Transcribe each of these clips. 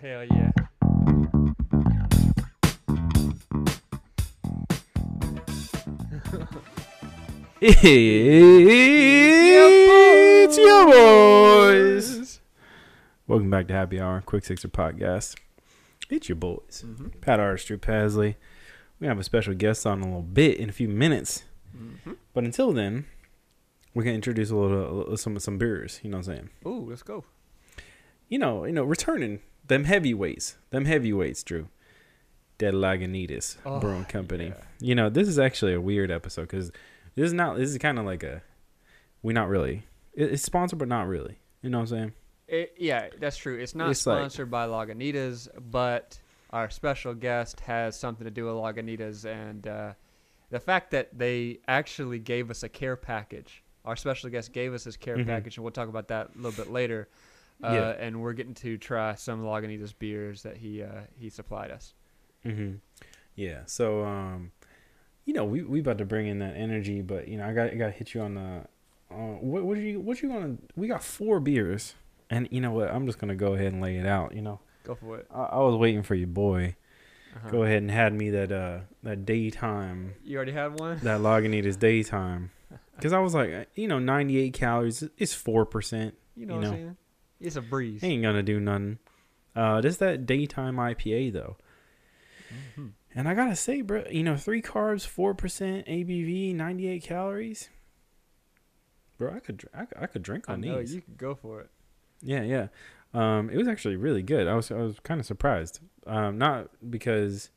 hell yeah. It's your boys. Welcome back to Happy Hour, Quick Sixer Podcast. It's your boys, Pat Artist, Drew Pasley. We have a special guest on in a little bit, in a few minutes. But until then, we can introduce a little some beers. You know what I'm saying? Ooh, let's go. You know, returning them heavyweights, Drew. That Lagunitas Brewing Company. Yeah. You know, this is actually a weird episode because this is kind of like it's sponsored but not really. You know what I'm saying? Yeah, that's true. It's not sponsored by Lagunitas, but our special guest has something to do with Lagunitas, and the fact that they actually gave us a care package. Our special guest gave us his care package, and we'll talk about that a little bit later. And we're getting to try some Lagunitas beers that he supplied us. Yeah. So you know, we about to bring in that energy, but you know, I got to hit you on the what you gonna? We got 4 beers, and you know what? I'm just gonna go ahead and lay it out. You know, go for it. I was waiting for you, boy. Go ahead and had me that daytime. You already had one? That Lagunitas daytime, because I was like, you know, 98 calories. It's 4%. You know what I'm saying? It's a breeze. Ain't gonna do nothing. This that daytime IPA though. And I gotta say, bro, you know, 3 carbs, 4% ABV, 98 calories. Bro, I could drink on these. I know, you could go for it. Yeah. It was actually really good. I was kind of surprised. Not because,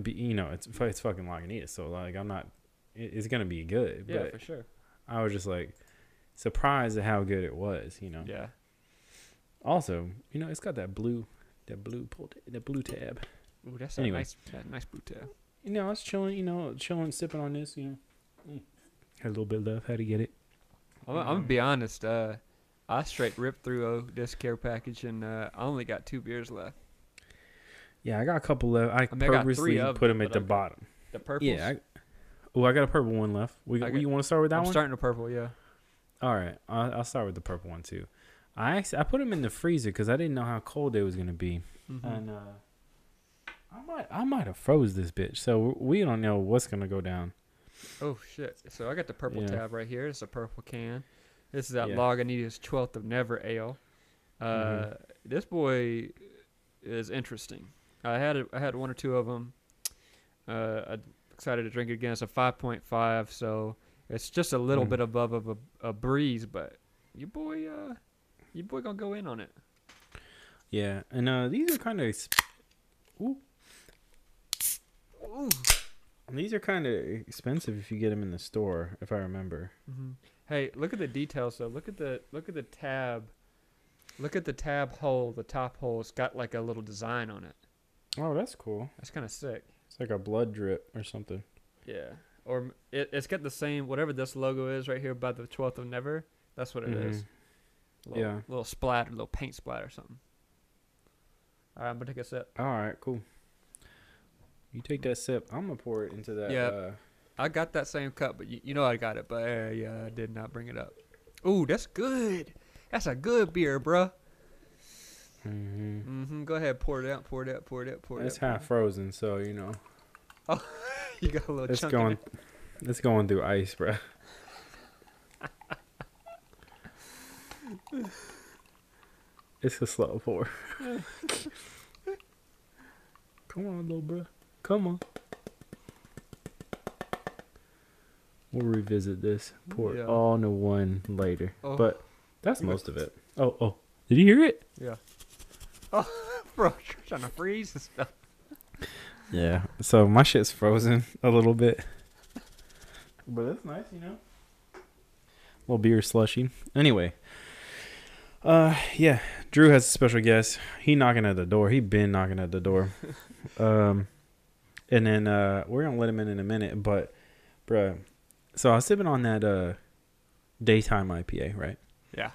you know, it's fucking Lagunitas, so like I'm not. It's gonna be good. Yeah, but for sure. I was just like surprised at how good it was. You know. Yeah. Also, you know, it's got that blue tab. Ooh, that's anyway. that nice blue tab. You know, I was chilling, sipping on this, you know. Had a little bit left, had to get it. I'm going to be honest. I straight ripped through this care package, and I only got 2 beers left. Yeah, I got a couple left. I got 3 purposely of put them, them at the bottom. The purples? Yeah. I got a purple one left. You want to start with that one? I'm starting the purple, yeah. All right. I'll start with the purple one, too. I put them in the freezer because I didn't know how cold it was going to be. And I might have froze this bitch, so we don't know what's gonna go down. Oh shit! So I got the purple tab right here. It's a purple can. This is that Yeah. Lagunitas 12th of Never Ale. This boy is interesting. I had 1 or 2 of them. I'm excited to drink it again. It's a 5.5, so it's just a little bit above a breeze, but your boy gonna go in on it. Yeah, and these are kind of. These are kind of expensive if you get them in the store, if I remember. Hey, look at the details though. Look at the tab. Look at the tab hole. The top hole. It's got like a little design on it. Oh, that's cool. That's kind of sick. It's like a blood drip or something. Yeah, or it's got the same whatever this logo is right here by the 12th of Never. That's what it is. Little splatter, little paint splatter or something. All right, I'm gonna take a sip. All right, cool. You take that sip. I'm gonna pour it into that. Yeah, I got that same cup, but you know I got it. But I did not bring it up. Ooh, that's good. That's a good beer, bruh. Go ahead, pour it out. It's half frozen, so you know. Oh, you got a little chunk in it. It's going through ice, bruh. It's a slow pour. Come on, little bruh. Come on. We'll revisit this. Pour it all into one later. Oh. But that's most of it. Oh. Did you hear it? Yeah. Oh, bro, you're trying to freeze and stuff. Yeah. So my shit's frozen a little bit. But that's nice, you know. Little beer slushy. Anyway. Yeah. Drew has a special guest. He knocking at the door. He been knocking at the door. And then we're gonna let him in a minute, but bruh, so I was sipping on that daytime IPA, right? Yeah.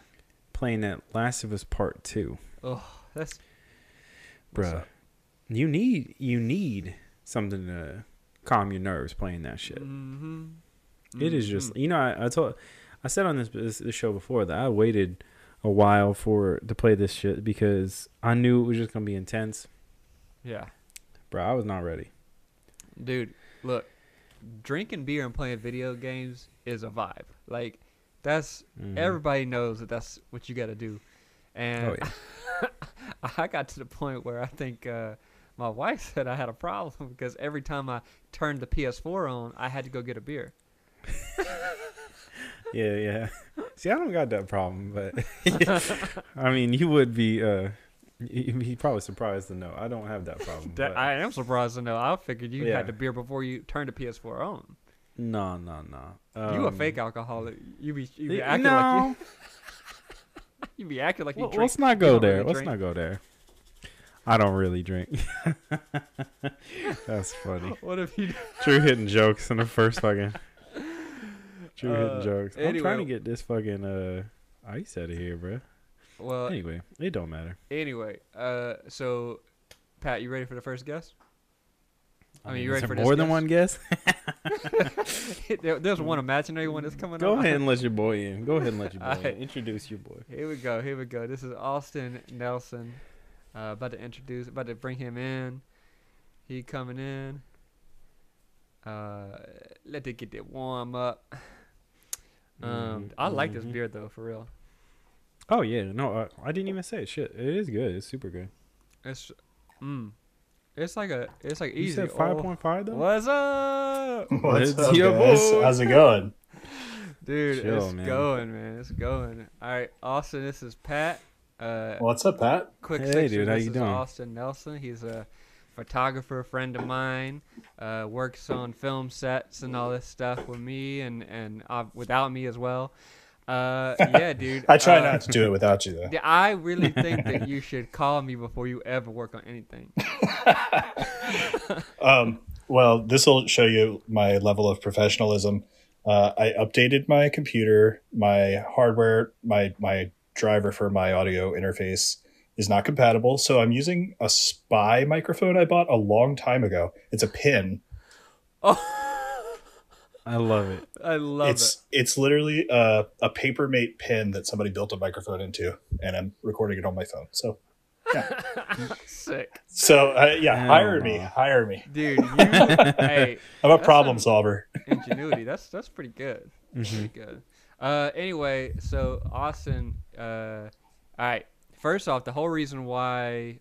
Playing that Last of Us Part 2. Oh, that's bruh. You need something to calm your nerves playing that shit. It is just, you know, I said on this show before that I waited a while to play this shit because I knew it was just gonna be intense. Yeah, bro, I was not ready. Dude, look, drinking beer and playing video games is a vibe. Like, that's everybody knows that's what you got to do. And I got to the point where I think my wife said I had a problem because every time I turned the PS4 on, I had to go get a beer. Yeah. See, I don't got that problem, but I mean, you would be. You'd be probably surprised to know I don't have that problem. I am surprised to know. I figured you had the beer before you turned the PS4 on. No. You a fake alcoholic. You be acting like you. You be acting like you drink. Let's not go there. Let's not go there. I don't really drink. That's funny. What if you? True hitting jokes in the first fucking. True hitting jokes. Anyway. I'm trying to get this fucking ice out of here, bro. Well, anyway, it don't matter. Anyway, so Pat, you ready for the first guess? I mean, you ready for more than one guess? There's one imaginary one that's coming up. Go ahead and let your boy in. Introduce your boy. Here we go. This is Austin Nelson. About to bring him in. He coming in. Let it get it warm up. I like this beer though, for real. Oh yeah, no, I didn't even say it. Shit, it is good. It's super good. It's like easy. You said 5.5 though. What's up? What's up, guys? How's it going, dude? It's going, man. It's going. All right, Austin. This is Pat. What's up, Pat? Quick hey, section. Dude, how this you is doing? Austin Nelson. He's a photographer, friend of mine. Works on film sets and all this stuff with me and without me as well. Yeah, dude. I try not to do it without you, though. Yeah, I really think that you should call me before you ever work on anything. Well, this will show you my level of professionalism. I updated my computer, my hardware, my driver for my audio interface is not compatible, so I'm using a Spy microphone I bought a long time ago. It's a pin. Oh. I love it. It's literally a Papermate pin that somebody built a microphone into, and I'm recording it on my phone. So, yeah. Sick. So, hire me, dude. Hey, I'm a problem solver. Ingenuity. That's pretty good. Pretty good. Anyway, so Austin. All right. First off, the whole reason why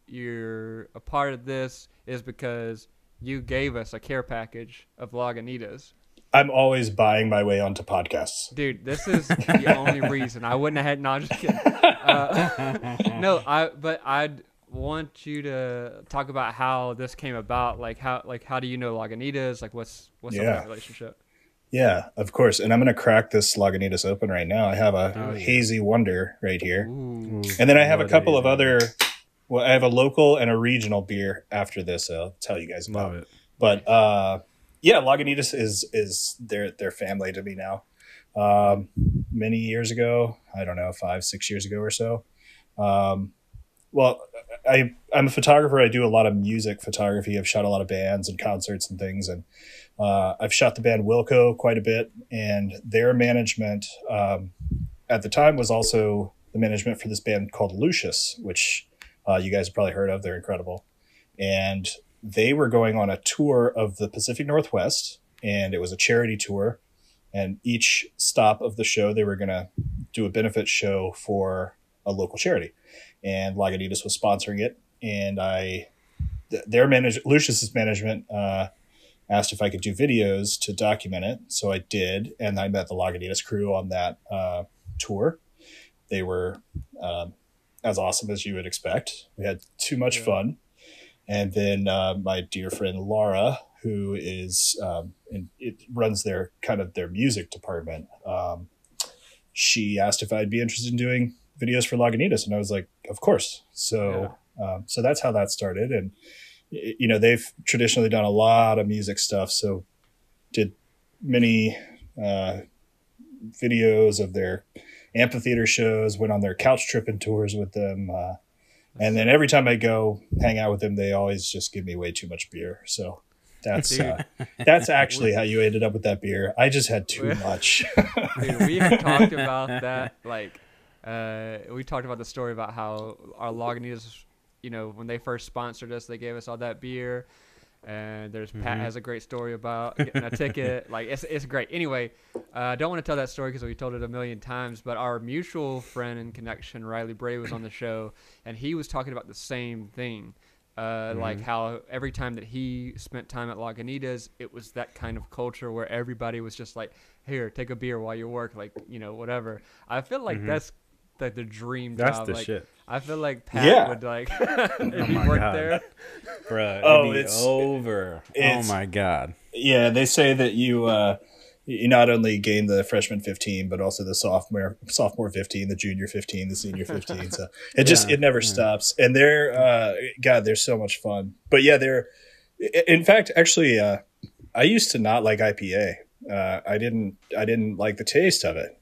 you're a part of this is because you gave us a care package of Lagunitas. I'm always buying my way onto podcasts. Dude, this is the only reason. I wouldn't have had... No, I'm just kidding. But I'd want you to talk about how this came about. How do you know Lagunitas? Like, what's that relationship? Yeah, of course. And I'm going to crack this Lagunitas open right now. I have a Hazy Wonder right here. Ooh. And then I have a couple of other... Well, I have a local and a regional beer after this. I'll tell you guys about it. But Lagunitas is their family to me now. Many years ago, I don't know, 5-6 years ago or so. Well, I'm a photographer. I do a lot of music photography. I've shot a lot of bands and concerts and things. And I've shot the band Wilco quite a bit. And their management at the time was also the management for this band called Lucius, which... you guys have probably heard of. They're incredible. And they were going on a tour of the Pacific Northwest, and it was a charity tour. And each stop of the show, they were going to do a benefit show for a local charity. And Lagunitas was sponsoring it. And Lucius's management asked if I could do videos to document it. So I did. And I met the Lagunitas crew on that tour. They were... as awesome as you would expect. We had too much fun. And then my dear friend Laura, who is runs their music department, she asked if I'd be interested in doing videos for Lagunitas, and I was like, of course. So so that's how that started. And they've traditionally done a lot of music stuff, so did many videos of their amphitheater shows, went on their couch tripping tours with them. And then every time I go hang out with them, they always just give me way too much beer. So that's actually how you ended up with that beer. I just had too much. Dude, we have talked about that. Like, we talked about the story about how our Lagunitas, when they first sponsored us, they gave us all that beer. And there's Pat has a great story about getting a ticket. Like it's great. Anyway, I don't want to tell that story because we told it a million times. But our mutual friend and connection, Riley Bray, was on the show, and he was talking about the same thing. Like how every time that he spent time at Lagunitas, it was that kind of culture where everybody was just like, "Here, take a beer while you work," like whatever. I feel like that's like the dream job. That's the like, shit. I feel like Pat would like if he worked there. Bro, it's over. Oh my God. Yeah, they say that you not only gain the freshman 15, but also the sophomore 15, the junior 15, the senior 15. So it never stops. And they're so much fun. But yeah, in fact, actually, I used to not like IPA. I didn't like the taste of it.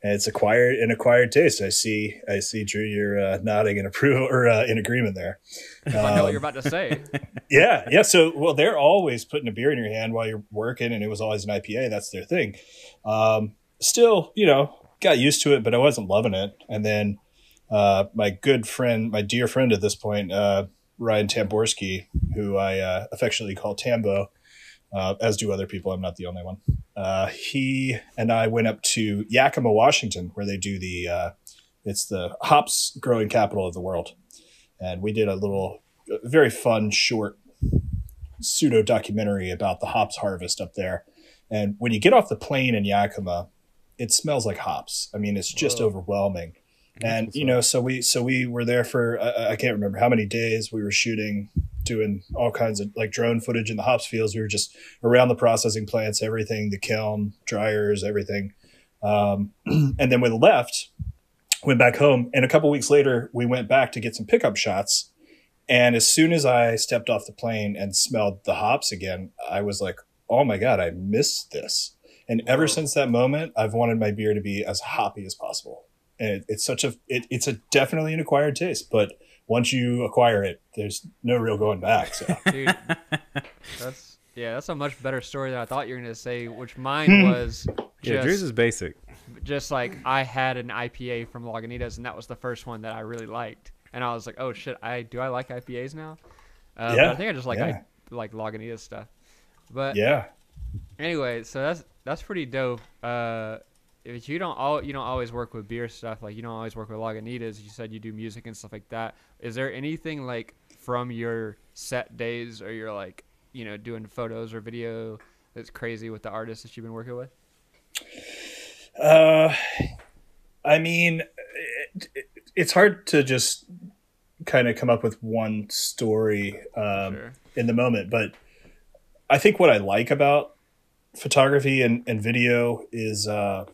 And it's an acquired taste. I see, Drew, you're nodding in approval or in agreement there. I know what you're about to say. Yeah. So, they're always putting a beer in your hand while you're working, and it was always an IPA. That's their thing. Still, got used to it, but I wasn't loving it. And then my dear friend at this point, Ryan Tamborski, who I affectionately call Tambo, as do other people. I'm not the only one. He and I went up to Yakima, Washington, where they do it's the hops growing capital of the world. And we did a very fun, short pseudo documentary about the hops harvest up there. And when you get off the plane in Yakima, it smells like hops. I mean, it's just overwhelming. And, so we were there for, I can't remember how many days we were shooting, doing all kinds of like drone footage in the hops fields. We were just around the processing plants, everything, the kiln, dryers, everything. And then we left, went back home. And a couple weeks later, we went back to get some pickup shots. And as soon as I stepped off the plane and smelled the hops again, I was like, oh my God, I missed this. And ever since that moment, I've wanted my beer to be as hoppy as possible. And it's definitely an acquired taste, but once you acquire it, there's no real going back. So. Dude, that's a much better story than I thought you were going to say, which mine was Drew's is basic. Just like I had an IPA from Lagunitas, and that was the first one that I really liked. And I was like, oh shit, do I like IPAs now? But I think I just like Lagunitas stuff. But anyway, so that's pretty dope. If you don't always work with beer stuff, like you don't always work with Lagunitas. You said you do music and stuff like that. Is there anything like from your set days, or you're like doing photos or video that's crazy with the artists that you've been working with? I mean, it's hard to just kind of come up with one story in the moment, but I think what I like about photography and video is I'm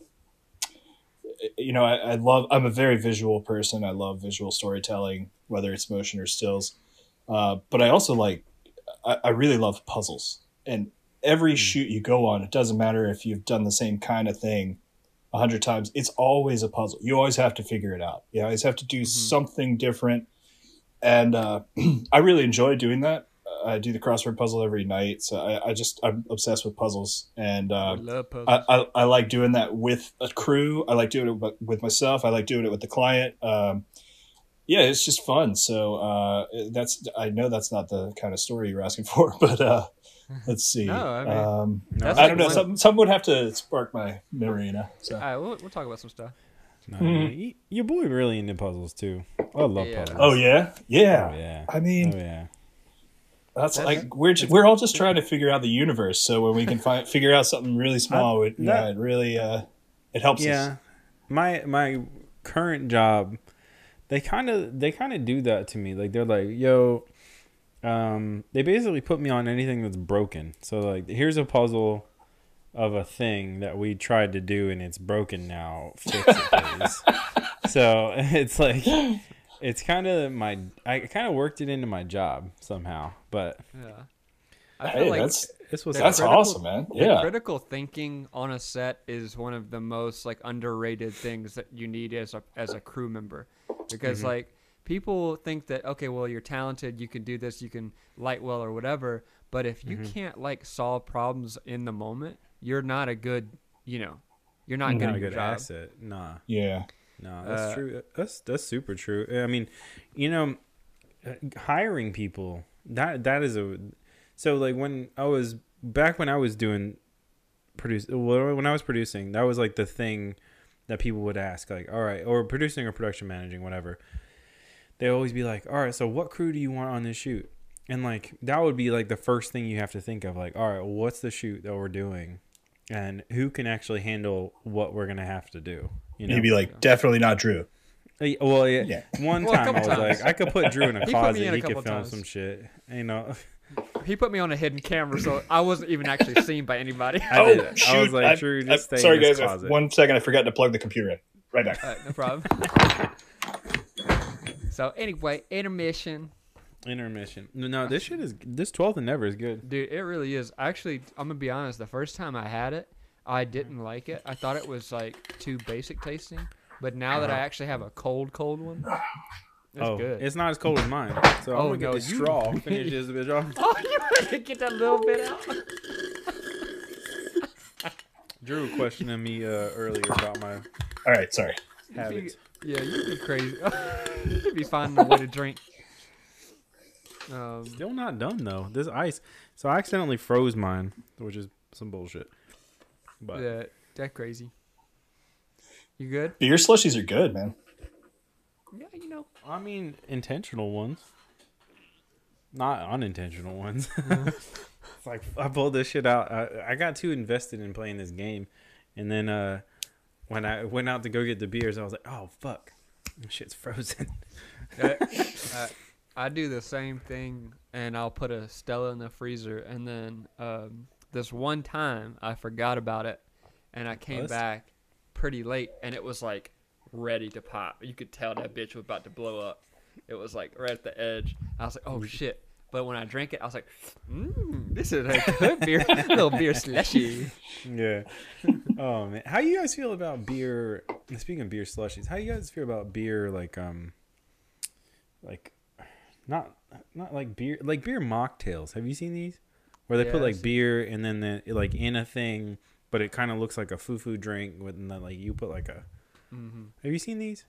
a very visual person. I love visual storytelling, whether it's motion or stills. But I also I really love puzzles. And every shoot you go on, it doesn't matter if you've done the same kind of thing 100 times. It's always a puzzle. You always have to figure it out. You always have to do something different. And I really enjoy doing that. I do the crossword puzzle every night. So I'm obsessed with puzzles. And I love puzzles. I like doing that with a crew. I like doing it with myself. I like doing it with the client. It's just fun. So I know that's not the kind of story you're asking for, but let's see. No, I mean, I don't know. Something would have to spark my memory, So. All right, we'll talk about some stuff. No, your boy really into puzzles too. I love puzzles. Oh yeah, yeah. Oh, yeah. I mean, that's like we're all just trying to figure out the universe. So when we can figure out something really small, it really it helps us. My current job, they kind of do that to me. Like they're like, yo, they basically put me on anything that's broken. So like, here's a puzzle of a thing that we tried to do and it's broken now. Fix it, please. So it's like, it's kind of I kind of worked it into my job somehow, but I feel like that's awesome, man. The critical thinking on a set is one of the most like underrated things that you need as a crew member, because like people think that, okay, well, you're talented, you can do this, you can light well or whatever, but if you can't like solve problems in the moment, you're not a good, you're not good at your job. Asset. Nah. Yeah. No, that's true. That's super true. I mean, you know, hiring people that is so like when I was doing when I was producing, that was like the thing that people would ask, like, all right, or producing or production managing, whatever. They always be like, all right, so what crew do you want on this shoot? And like that would be like the first thing you have to think of, like, all right, well, what's the shoot that we're doing, and who can actually handle what we're gonna have to do? You know, you'd be like, definitely not Drew. Well, yeah. One time I was like, I could put Drew in a closet. He could film some shit. You know, he put me on a hidden camera, so I wasn't even actually seen by anybody. Shoot! I was like, Drew, just stay sorry, in this guys. closet. 1 second, I forgot to plug the computer in. Right back. No problem. So anyway, intermission. No, this 12th and never is good. Dude, it really is. Actually, I'm going to be honest. The first time I had it, I didn't like it. I thought it was like too basic tasting. But now that I actually have a cold one, it's good. It's not as cold as mine. So I'm going to get the straw. Finish this bitch off. Oh, you want to get that little bit out? Drew questioning me earlier about my All right, sorry. habits. Yeah, you'd be crazy. You'd be finding a way to drink. Still not done though. This ice. So I accidentally froze mine, which is some bullshit. But yeah, that crazy. You good? Beer slushies are good, man. Yeah, you know. I mean, intentional ones, not unintentional ones. It's like I pulled this shit out. I got too invested in playing this game, and then when I went out to go get the beers, I was like, "Oh fuck, this shit's frozen." I do the same thing, and I'll put a Stella in the freezer, and then this one time I forgot about it, and I came back pretty late, and it was like ready to pop. You could tell that bitch was about to blow up. It was like right at the edge. I was like, oh shit. But when I drank it, I was like, this is a good beer. A little beer slushy. Yeah. Oh man. How you guys feel about beer? Speaking of beer slushies, how you guys feel about beer like not like beer mocktails? Have you seen these? Where they put like beer and then like in a thing, but it kind of looks like a foo-foo drink with, and then like you put like a. Mm-hmm. Have you seen these?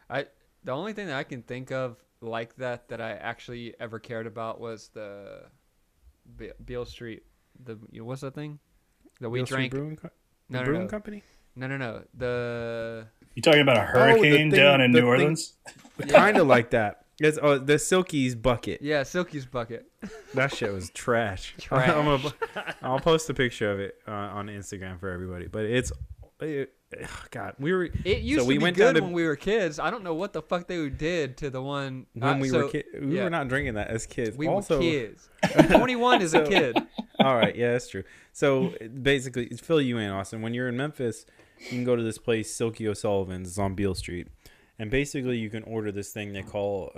The only thing that I can think of like that I actually ever cared about was the Beale Street. What's that thing that we Beale drank? Brewing Company? No. You talking about a hurricane down in New Orleans? Kind of like that. It's the Silky's bucket. Yeah, Silky's bucket. That shit was trash. I'll post a picture of it on Instagram for everybody. But God, It used to be good when we were kids. I don't know what the fuck they did to the one when we were kids. We were not drinking that as kids. We were kids. 21 is a kid. All right, yeah, that's true. So basically, fill you in, Austin. When you're in Memphis, you can go to this place, Silky O'Sullivan's. It's on Beale Street, and basically you can order this thing they call,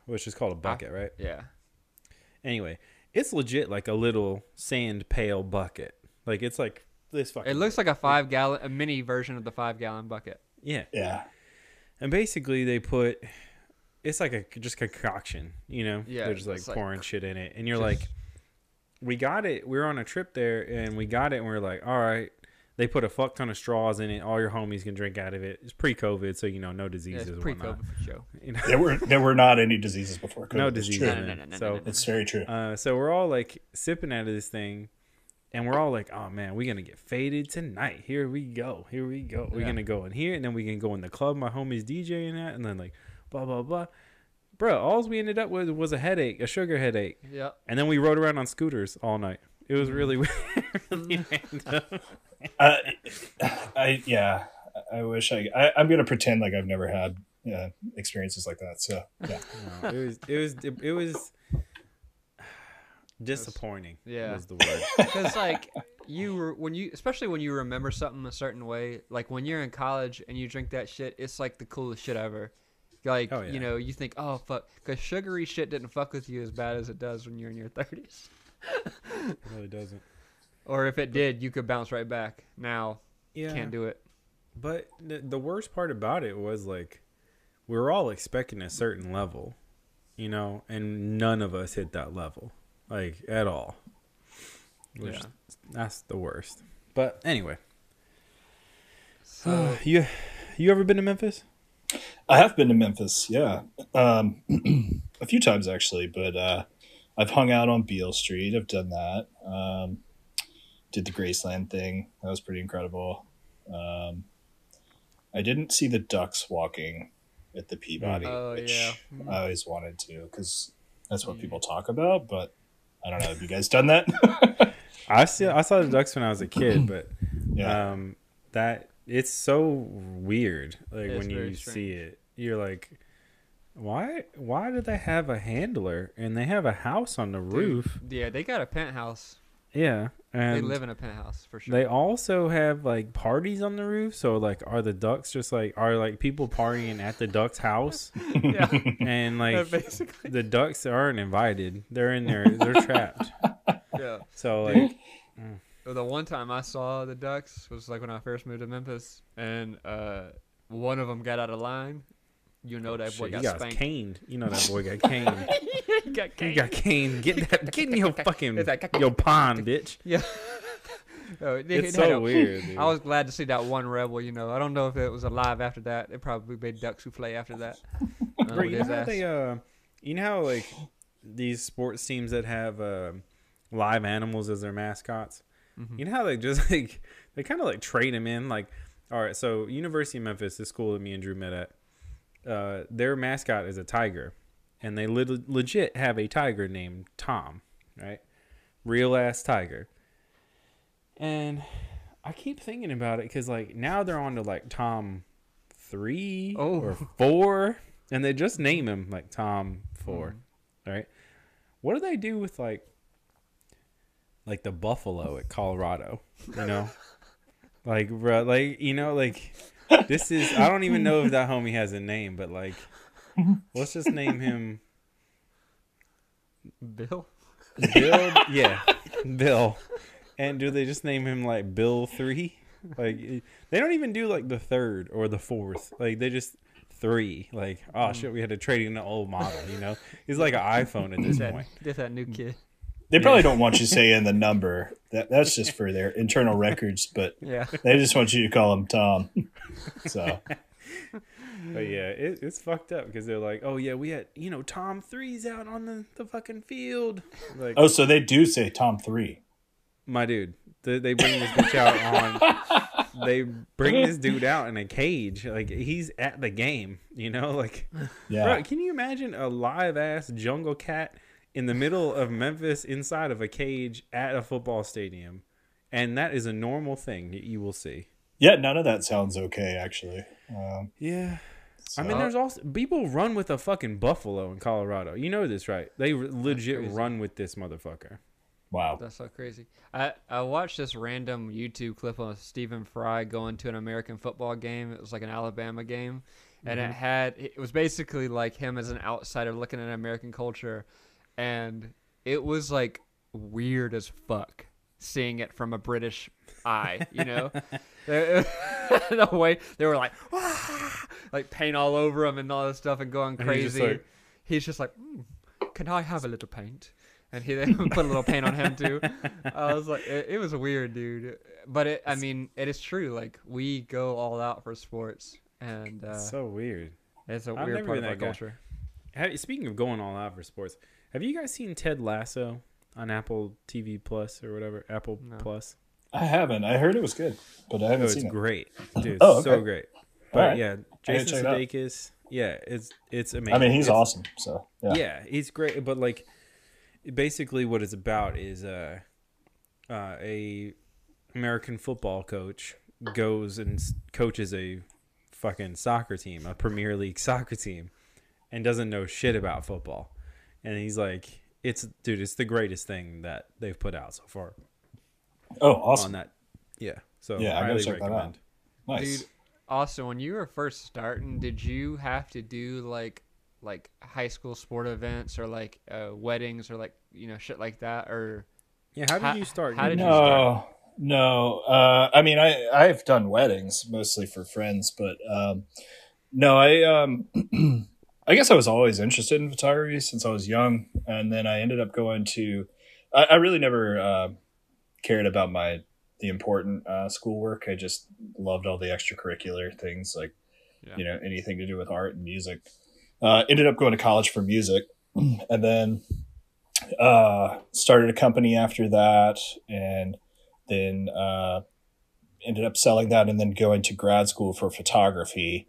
which is called a bucket, right? Yeah. Anyway, it's legit like a little sand pail bucket. Like it's like. It looks like a mini version of the 5-gallon bucket. Yeah. Yeah. And basically they put, it's like a just concoction, you know? Yeah. They're just like pouring shit in it. And you're like, we got it. We were on a trip there and we got it and we were like, all right. They put a fuck ton of straws in it. All your homies can drink out of it. It's pre-COVID, so no diseases. It's pre-COVID for sure. You know? There were not any diseases before COVID. No diseases. No. So it's very true. So we're all like sipping out of this thing. And we're all like, oh, man, we're going to get faded tonight. Here we go. We're going to go in here. And then we can go in the club. My homie's DJing at. And then like, blah, blah, blah. Bro, all we ended up with was a headache, a sugar headache. Yeah. And then we rode around on scooters all night. It was really really random. I wish I'm going to pretend like I've never had experiences like that. So, yeah. No, it was disappointing. Yeah, was the word. Because like especially when you remember something a certain way, like when you're in college and you drink that shit, it's like the coolest shit ever. Like you think, oh fuck, because sugary shit didn't fuck with you as bad as it does when you're in your 30s. It really doesn't. Or if it did, you could bounce right back. Now, can't do it. But the worst part about it was like we were all expecting a certain level, and none of us hit that level. Like at all, that's the worst. But anyway, so you ever been to Memphis? I have been to Memphis, yeah, a few times actually, but I've hung out on Beale Street. I've done that. Did the Graceland thing. That was pretty incredible. I didn't see the ducks walking at the Peabody, which I always wanted to, because that's what people talk about. But I don't know. Have you guys done that? I saw the ducks when I was a kid, but that it's so weird. Like when you see it, you're like, why do they have a handler and they have a house on the roof? Yeah, they got a penthouse. Yeah, and they live in a penthouse for sure. They also have like parties on the roof. So like, are the ducks just like people partying at the ducks' house? Yeah, and like basically the ducks aren't invited. They're in there. They're trapped. Yeah. So like, the one time I saw the ducks was like when I first moved to Memphis, and one of them got out of line. You know that boy got spanked. Caned. You know that boy got caned. He got caned. He got caned. Get in your fucking your pond, bitch. Yeah. It's so weird, dude. I was glad to see that one rebel. You know, I don't know if it was alive after that. It probably made duck souffle after that. Bro, you know how you know how like these sports teams that have live animals as their mascots. Mm-hmm. You know how they just like they kind of like trade them in. Like, all right, so University of Memphis, the school that me and Drew met at. Their mascot is a tiger, and they legit have a tiger named Tom, right? Real ass tiger. And I keep thinking about it because like now they're on to like Tom 3 or 4, and they just name him like Tom 4, right? What do they do with like the buffalo at Colorado? You know, like bro, like you know, like. This is, I don't even know if that homie has a name, but like, let's just name him Bill. Bill, yeah, Bill. And do they just name him like Bill 3? Like, they don't even do like the 3rd or the 4th. Like, they just 3. Like, oh shit, we had to trade in an old model, you know? He's like an iPhone at this point. Just that new kid. They probably don't want you saying the number. That's just for their internal records, but they just want you to call him Tom. So, but yeah, it's fucked up because they're like, oh yeah, we had Tom 3's out on the fucking field. Like, oh, so they do say Tom 3. My dude, they bring this bitch out on. They bring this dude out in a cage, like he's at the game. You know, like, bro, can you imagine a live ass jungle cat in the middle of Memphis inside of a cage at a football stadium? And that is a normal thing that you will see. Yeah, none of that sounds okay, actually. Yeah. So. I mean, there's also people run with a fucking buffalo in Colorado. You know this, right? They legit run with this motherfucker. Wow. That's so crazy. I watched this random YouTube clip on Stephen Fry going to an American football game. It was like an Alabama game. And it was basically like him as an outsider looking at American culture. And it was like weird as fuck seeing it from a British eye, you know? The way they were like, like paint all over him and all this stuff and going crazy. He's just like, can I have a little paint? And he put a little paint on him too. I was like, it was weird, dude. But it is true. Like, we go all out for sports. And it's so weird. It's a weird part of our culture. Speaking of going all out for sports, have you guys seen Ted Lasso on Apple TV Plus or whatever? Apple Plus? I haven't. I heard it was good, but I haven't seen it. It's great. Dude, so great. But right. yeah, Jason Sudeikis. Yeah, it's amazing. I mean, he's awesome. So yeah, he's great. But like, basically what it's about is a American football coach goes and coaches a fucking soccer team, a Premier League soccer team, and doesn't know shit about football. And he's like, it's the greatest thing that they've put out so far. Oh, awesome. On that. Yeah. So yeah, I highly check recommend. That out. Nice. Dude, also, when you were first starting, did you have to do like high school sport events or like weddings or like, shit like that? Or yeah, how did you start? How did you start? No. I mean, I've done weddings mostly for friends, but no, I guess I was always interested in photography since I was young, and then I ended up going to. I really never cared about the important schoolwork. I just loved all the extracurricular things like anything to do with art and music. Ended up going to college for music, and then started a company after that, and then ended up selling that, and then going to grad school for photography.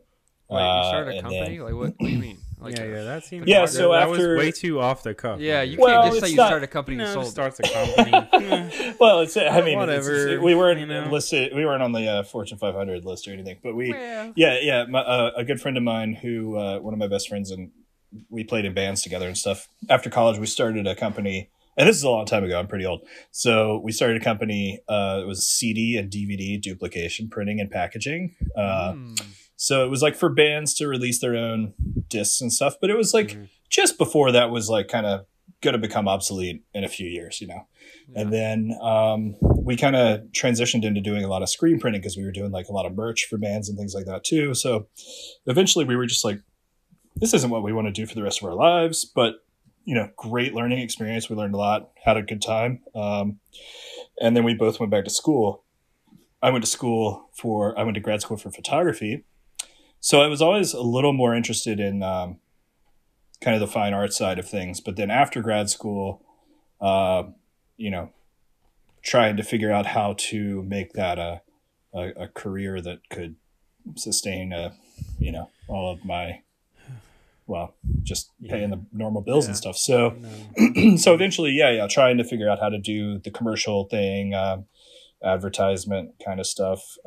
Wait, you started a company? Like, what do you mean? Like that seems. Yeah, so that after was way too off the cuff. Yeah, you can't just say you started a company and sold. Starts a company. Well, I mean, whatever. We weren't listed. We weren't on the Fortune 500 list or anything. But a good friend of mine who one of my best friends, and we played in bands together and stuff. After college, we started a company. And this is a long time ago. I'm pretty old. So we started a company. It was CD and DVD duplication, printing and packaging. So it was like for bands to release their own discs and stuff. But it was like just before that was like kind of going to become obsolete in a few years, Yeah. And then we kind of transitioned into doing a lot of screen printing because we were doing like a lot of merch for bands and things like that too. So eventually we were just like, this isn't what we want to do for the rest of our lives. But great learning experience. We learned a lot, had a good time. And then we both went back to school. I went to grad school for photography. So I was always a little more interested in kind of the fine art side of things. But then after grad school, trying to figure out how to make that a career that could sustain, all of my, just paying the normal bills and stuff. So, so eventually, trying to figure out how to do the commercial thing, advertisement kind of stuff,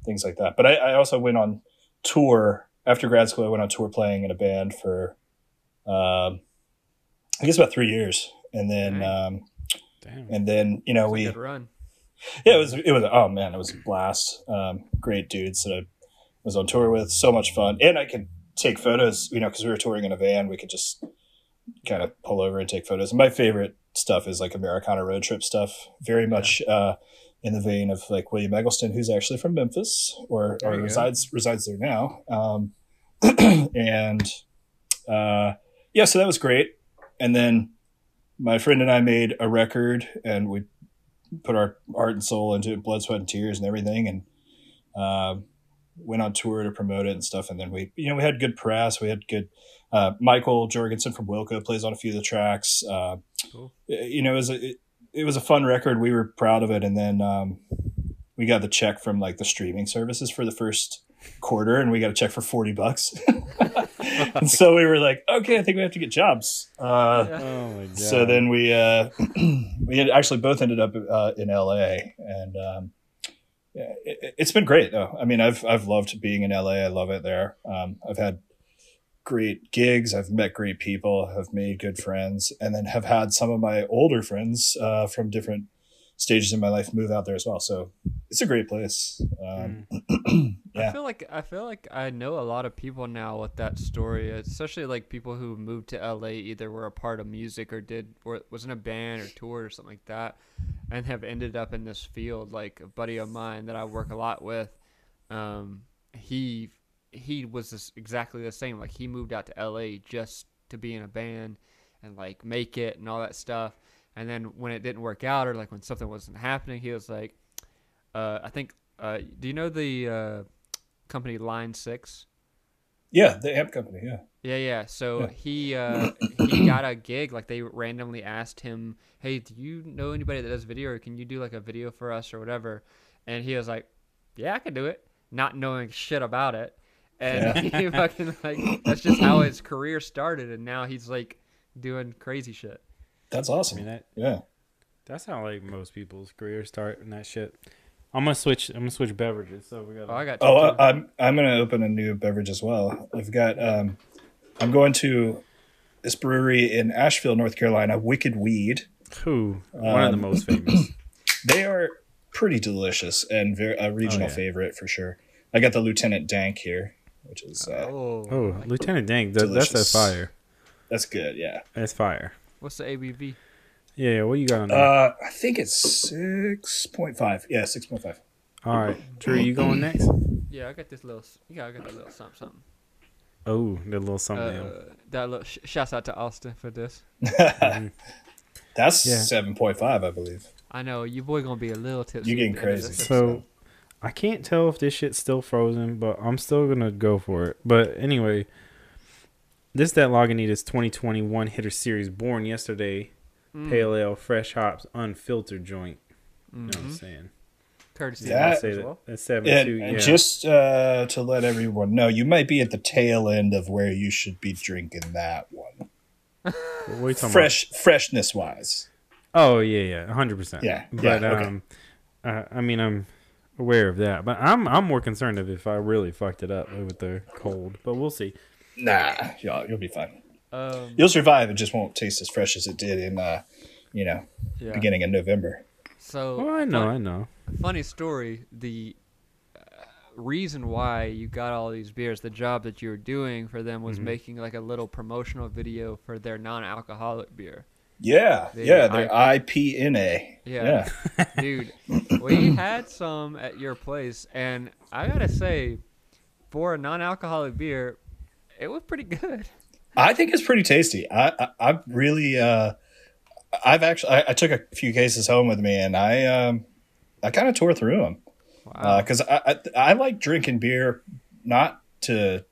things like that. But I also went on tour after grad school. I went on tour playing in a band for, I guess about 3 years. And then, we good run. Yeah, it was a blast. Great dudes that I was on tour with. So much fun. And I could take photos, because we were touring in a van. We could just kind of pull over and take photos. And my favorite stuff is like Americana road trip stuff. Very much in the vein of like William Eggleston, who's actually from Memphis or resides there now. And so that was great. And then my friend and I made a record, and we put our heart and soul into it, blood, sweat, and tears and everything. And went on tour to promote it and stuff. And then we had good press. We had good, Michael Jorgensen from Wilco plays on a few of the tracks. Cool. It was a fun record. We were proud of it. And then, we got the check from like the streaming services for the first quarter, and we got a check for $40. And so we were like, okay, I think we have to get jobs. Oh my God. So then we had actually both ended up in LA, and it's been great though. I mean, I've loved being in LA. I love it there. I've had great gigs. I've met great people, have made good friends, and then have had some of my older friends from different stages in my life move out there as well. So it's a great place. I feel like I know a lot of people now with that story, especially like people who moved to LA, either were a part of music or was in a band or toured or something like that, and have ended up in this field. Like a buddy of mine that I work a lot with, he was exactly the same. Like he moved out to LA just to be in a band and like make it and all that stuff. And then when it didn't work out, or like when something wasn't happening, he was like, I think, do you know the company Line 6? Yeah, the amp company, yeah. Yeah. So he got a gig. Like they randomly asked him, hey, do you know anybody that does video, or can you do like a video for us or whatever? And he was like, yeah, I can do it, not knowing shit about it. And he fucking like, that's just how his career started. And now he's like doing crazy shit. That's awesome. I mean, that's how like most people's careers start and that shit. I'm gonna switch beverages. So we got. I got. I'm gonna open a new beverage as well. I've got. I'm going to this brewery in Asheville, North Carolina. Wicked Weed. One of the most famous. They are pretty delicious and a regional favorite for sure. I got the Lieutenant Dank here, which is. Lieutenant Dank. That's a fire. That's good. Yeah. That's fire. What's the ABV? Yeah, what you got on there? I think it's 6.5. Yeah, 6.5. All right. Drew, you going next? Yeah, I got this little. I got that little something. Oh, that little something. That little shouts out to Austin for this. That's 7.5, I believe. I know your boy gonna be a little tipsy. You're getting crazy. So, I can't tell if this shit's still frozen, but I'm still gonna go for it. But anyway, this is that Lagunitas 2021 Hitter Series, born yesterday, pale ale, fresh hops, unfiltered joint. You know what I'm saying? Courtesy that, as well. That's 72. And just to let everyone know, you might be at the tail end of where you should be drinking that one. What are you talking about? Freshness wise. Oh yeah, 100%. Yeah, but okay. I mean, I'm aware of that, but I'm more concerned of if I really fucked it up with the cold. But we'll see. Nah, you'll be fine. You'll survive. It just won't taste as fresh as it did in beginning of November. So I know. Funny story. The reason why you got all these beers, the job that you were doing for them was making like a little promotional video for their non-alcoholic beer. Yeah, their IPNA. Yeah. Dude, we had some at your place, and I gotta say, for a non-alcoholic beer, it was pretty good. I think it's pretty tasty. I really, I took a few cases home with me, and I kind of tore through them. Wow. Because I like drinking beer not to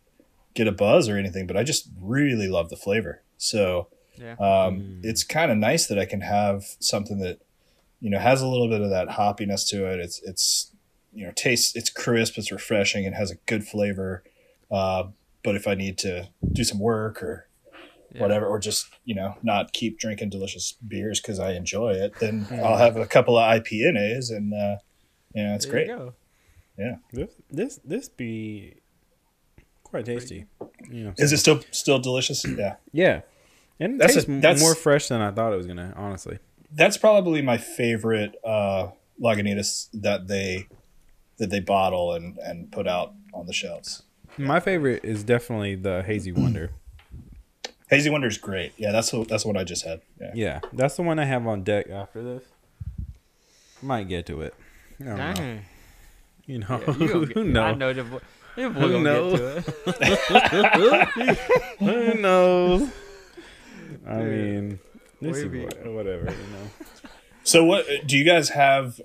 get a buzz or anything, but I just really love the flavor. So it's kind of nice that I can have something that has a little bit of that hoppiness to it. It's tastes, it's crisp, it's refreshing, and has a good flavor. But if I need to do some work or whatever, or just not keep drinking delicious beers because I enjoy it, then I'll have a couple of IPNAs, and it's great. You go. Yeah, this be quite tasty. Is it still delicious? Yeah, and that's more fresh than I thought it was gonna. Honestly, that's probably my favorite Lagunitas that they bottle and put out on the shelves. My favorite is definitely the Hazy Wonder. Hazy Wonder is great. Yeah, that's the one I just had. Yeah, that's the one I have on deck after this. Might get to it. I don't know. Who knows? I know who knows? Get to it. Who knows? I mean, this is whatever. So, what do you guys have?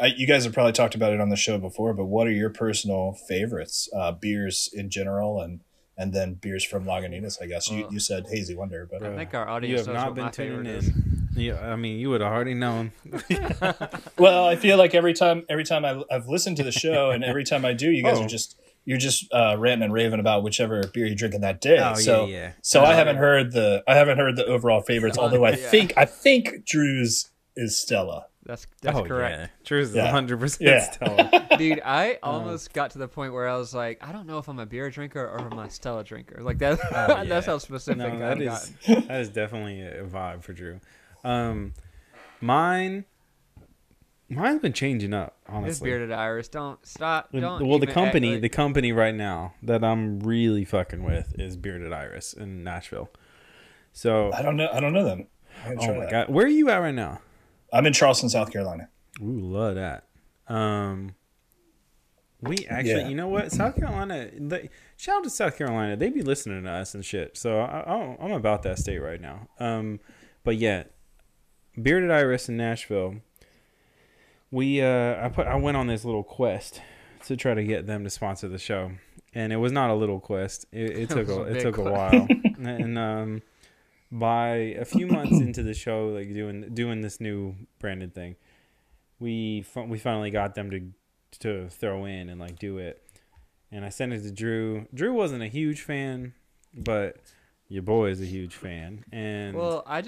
You guys have probably talked about it on the show before, but what are your personal favorites? Beers in general, and then beers from Lagunitas, I guess. You said Hazy Wonder, but I think our audience you have not been tuning in. Yeah, I mean, you would have already known. Well, I feel like every time I've listened to the show, and every time I do, you guys you're just ranting and raving about whichever beer you're drinking that day. So I haven't heard the overall favorites. Although I think Drew's is Stella. That's correct. Yeah. Drew's is 100% Stella. Dude, I almost got to the point where I was like, I don't know if I'm a beer drinker or I'm a Stella drinker. Like that. That's how specific I've gotten. That is definitely a vibe for Drew. Mine's been changing up, honestly. It's Bearded Iris. Don't stop. Well, the company right now that I'm really fucking with is Bearded Iris in Nashville. So I don't know them. Oh my god, where are you at right now? I'm in Charleston, South Carolina. Ooh, love that. We actually, you know what? South Carolina, shout out to South Carolina. They be listening to us and shit. So I'm about that state right now. But yeah, Bearded Iris in Nashville. I went on this little quest to try to get them to sponsor the show, and it was not a little quest. It took a while, and by a few months into the show, like doing this new branded thing, we finally got them to throw in and like do it. And I sent it to Drew. Drew wasn't a huge fan, but your boy is a huge fan. And well, I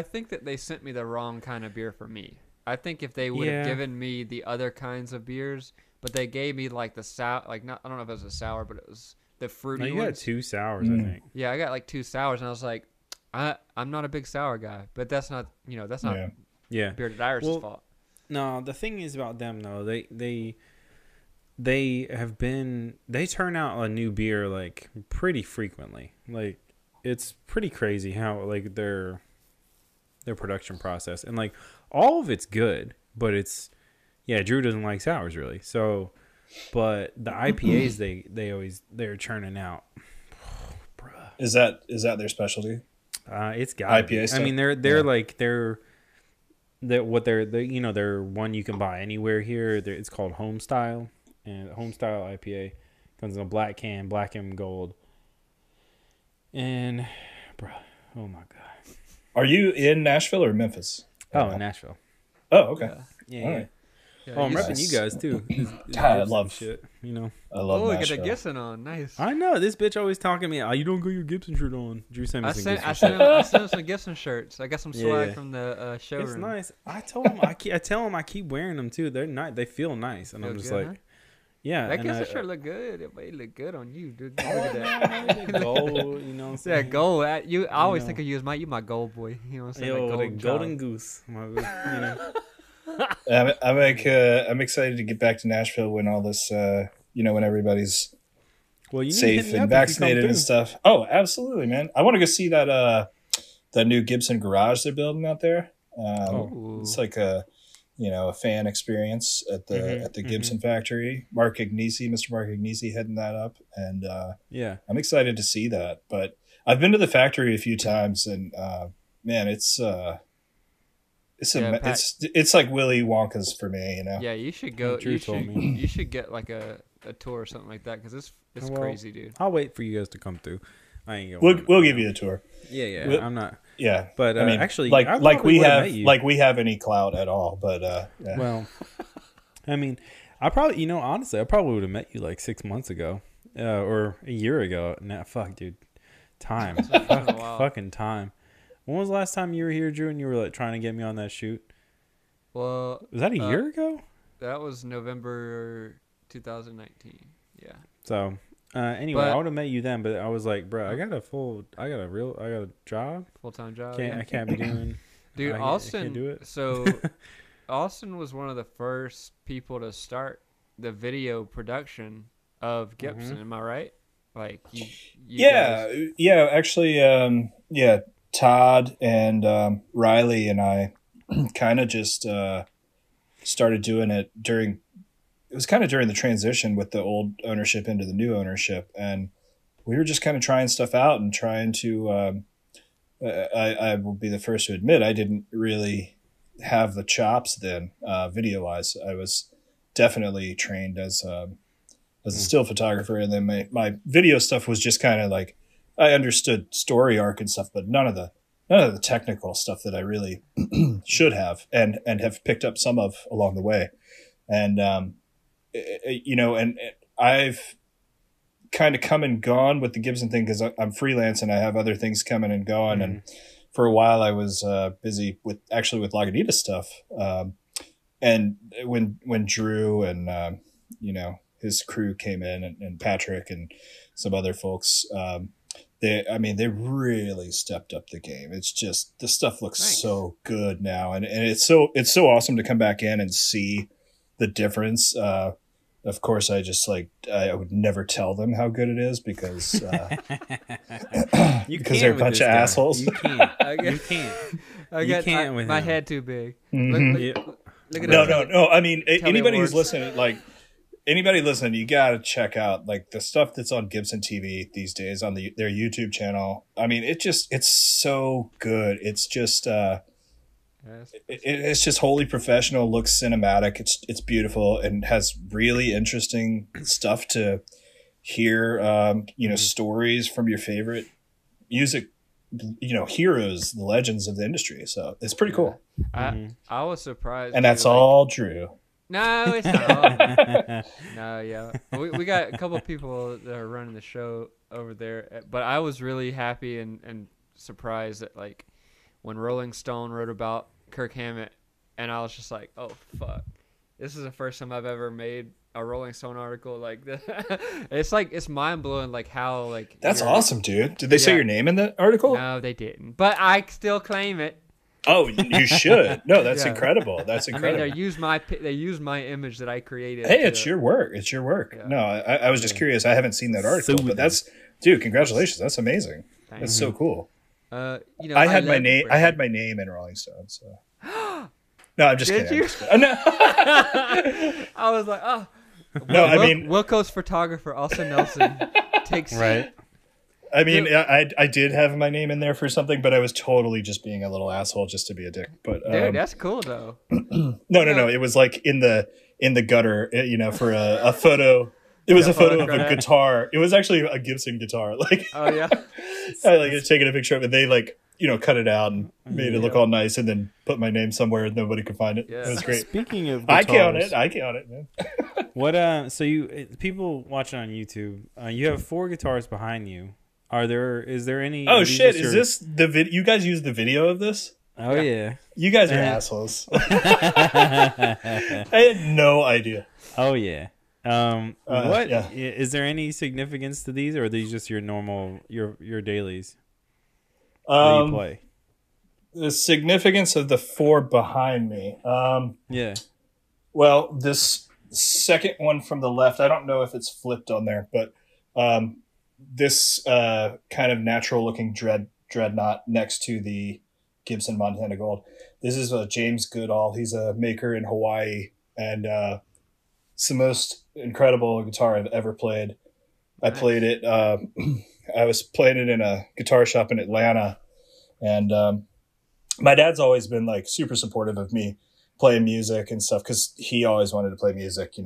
think that they sent me the wrong kind of beer for me. I think if they would have given me the other kinds of beers, but they gave me like the sour, like not, I don't know if it was a sour, but it was the fruity ones. You got 2 sours, I think. Yeah, I got like 2 sours, and I was like, I'm not a big sour guy, but that's not Bearded Iris' fault. No, the thing is about them though, they turn out a new beer like pretty frequently. Like it's pretty crazy how like their production process, and like all of it's good, but it's Drew doesn't like sours really. So, but the IPAs they're churning out. Bruh. Is that their specialty? It's got IPA. I mean, they're like they're one you can buy anywhere here. It's called Home Style, and Home Style IPA comes in a black can, black and gold. And, bro, oh my god, are you in Nashville or Memphis? Oh, in Nashville. Oh, okay. Yeah. Right. Oh, I'm repping you guys too. God, I love shit. You know, I love. Oh, we Nashville. got a Gibson on. Nice. I know this bitch always talking to me. Oh, you don't got your Gibson shirt on. Drew sent me some Gibson shirt. I sent him some Gibson shirts. I got some swag from the showroom. It's nice. I told him I tell him I keep wearing them too. They're nice. They feel nice, and I'm just good, like, yeah. That Gibson shirt look good. It look good on you, dude. Look at that. Gold, you know what I'm saying? Yeah, gold. I always think of you as my gold boy. You know what I'm saying? Yo, like the golden goose. You know. I'm excited to get back to Nashville when all this, when everybody's safe and vaccinated and stuff. Oh, absolutely, man! I want to go see that new Gibson garage they're building out there. It's like a fan experience at the Gibson factory. Mr. Mark Agnesi heading that up, and I'm excited to see that. But I've been to the factory a few times, and man, it's like Willy Wonka's for me, you know. Yeah, you should go. You should get like a tour or something like that because it's crazy, dude. I'll wait for you guys to come through. I ain't going. We'll give you a tour. Yeah. I'm not. Yeah, but I mean, actually, like we have any clout at all. But yeah. Well, I mean, honestly, I probably would have met you like 6 months ago, or a year ago. Nah, fuck, dude, time, fucking time. When was the last time you were here, Drew, and you were like trying to get me on that shoot? Well, was that a year ago? That was November 2019. Yeah. So, anyway, I would have met you then, but I was like, bro, I got a job, full-time job. I can't be doing. Dude, Austin. I can't do it. So, Austin was one of the first people to start the video production of Gibson. Am I right? Like, you guys... Actually, Todd and Riley and I kind of just started doing it during the transition with the old ownership into the new ownership, and we were just kind of trying stuff out and trying to I will be the first to admit I didn't really have the chops then, video wise. I was definitely trained as a still photographer, and then my video stuff was just kind of like I understood story arc and stuff, but none of the technical stuff that I really should have and have picked up some of along the way. And, and I've kind of come and gone with the Gibson thing because I'm freelance and I have other things coming and going. And for a while I was busy with Lagunitas stuff. And when Drew and, his crew came in and Patrick and some other folks, they really stepped up the game. It's just the stuff looks so good now, and it's so awesome to come back in and see the difference. Of course, I would never tell them how good it is because they're a bunch of assholes. You can't. You can't with my him. Head too big. Look at no. I mean, anybody who's listening, anybody listening, you got to check out like the stuff that's on Gibson TV these days on their YouTube channel. I mean, it's so good. It's just it's just wholly professional, looks cinematic. It's beautiful and has really interesting stuff to hear. Stories from your favorite music, heroes, the legends of the industry. So it's pretty cool. I was surprised, and that's all Drew. No, it's not. No, yeah. We got a couple of people that are running the show over there, but I was really happy and surprised that like when Rolling Stone wrote about Kirk Hammett, and I was just like, oh fuck, this is the first time I've ever made a Rolling Stone article like this. It's mind blowing like how like that's awesome, dude. Did they say your name in the article? No, they didn't, but I still claim it. Oh, you should. No, that's incredible. That's incredible. I mean, they use my image that I created. Hey, it's your work. It's your work. Yeah. No, I was just curious. I haven't seen that article, but dude, congratulations. That's amazing. Thanks. That's so cool. I had my name in Rolling Stone. So no, I'm just kidding. No. I was like, oh. No, I mean Wilco's photographer, Austin Nelson, takes right. I mean, I did have my name in there for something, but I was totally just being a little asshole just to be a dick. But dude, that's cool though. No. It was like in the gutter, for a photo. It was a photo of a guitar. It was actually a Gibson guitar. Like, oh yeah, I had taken a picture of it. They cut it out and made it look all nice, and then put my name somewhere and nobody could find it. Yeah. It was great. Speaking of guitars, I count it, man. What? So people watching on YouTube, you have 4 guitars behind you. Is there any? Oh shit! Is this the video? You guys use the video of this? Oh yeah. You guys are assholes. I had no idea. Oh yeah. What is there any significance to these, or are these just your normal your dailies that you play? The significance of the 4 behind me. Yeah. Well, this second one from the left, I don't know if it's flipped on there, but this kind of natural looking dreadnought next to the Gibson Montana Gold. This is James Goodall. He's a maker in Hawaii, and it's the most incredible guitar I've ever played. I played it. I was playing it in a guitar shop in Atlanta, and my dad's always been like super supportive of me playing music and stuff because he always wanted to play music. He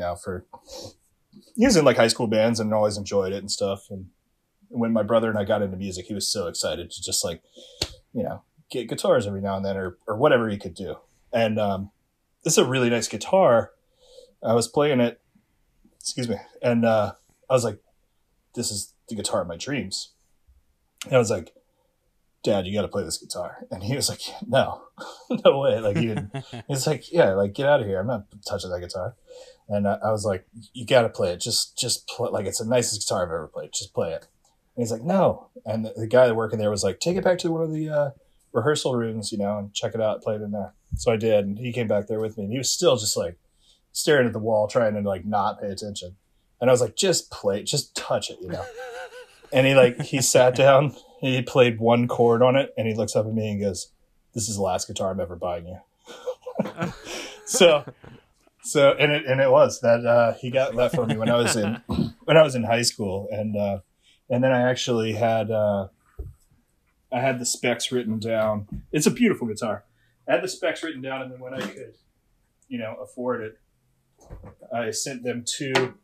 was in like high school bands and always enjoyed it and stuff. And when my brother and I got into music, he was so excited to just get guitars every now and then or whatever he could do. And this is a really nice guitar. I was playing it, and I was like, this is the guitar of my dreams. And I was like, Dad, you got to play this guitar. And he was like, no way. Like, he's like, yeah, like, get out of here. I'm not touching that guitar. And I was like, you got to play it. Just play. Like, it's the nicest guitar I've ever played. Just play it. And he's like, no. And the guy working there was like, take it back to one of the rehearsal rooms, and check it out, play it in there. So I did. And he came back there with me, and he was still just like staring at the wall, trying to like not pay attention. And I was like, just play it, just touch it, And he sat down, he played one chord on it, and he looks up at me and goes, this is the last guitar I'm ever buying you. So it was that he got that for me when I was in high school, and then I actually had the specs written down. It's a beautiful guitar. I had the specs written down, and then when I could, afford it, I sent them to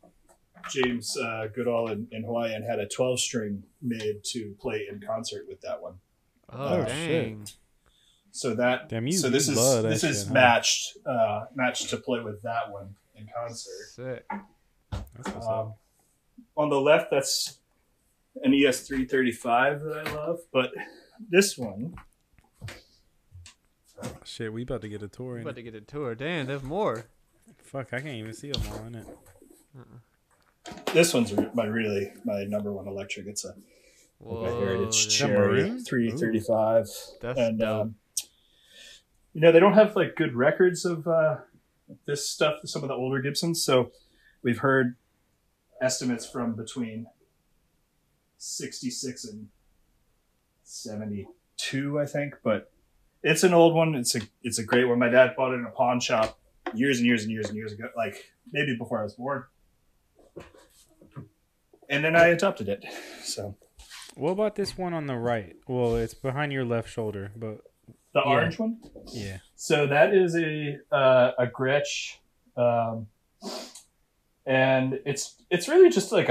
James Goodall in Hawaii and had a 12-string made to play in concert with that one. Oh, dang. Shit. So this is matched to play with that one in concert. Sick. That's what's up. On the left, that's an ES335 that I love, but this one. Shit, we about to get a tour. About to get a tour. Damn, there's more. Fuck, I can't even see them all in it. This one's my number one electric. It's a Heritage Cherry 335. That's dope. They don't have like good records of this stuff, some of the older Gibsons. So we've heard estimates from between 66 and 72, I think. But it's an old one. It's a great one. My dad bought it in a pawn shop years and years and years and years ago, like maybe before I was born. And then I adopted it. So, what about this one on the right? Well, it's behind your left shoulder, but the orange one. Yeah. So that is a Gretsch, and it's really just like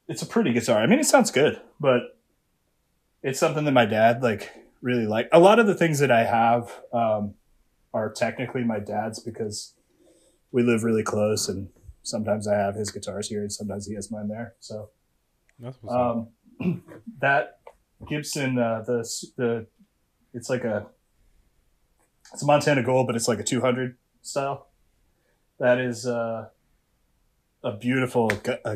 it's a pretty guitar. I mean, it sounds good, but it's something that my dad really liked. A lot of the things that I have are technically my dad's because we live really close, and sometimes I have his guitars here and sometimes he has mine there. So that's what's up. That Gibson, it's a Montana Gold, but it's like a 200 style. That is a beautiful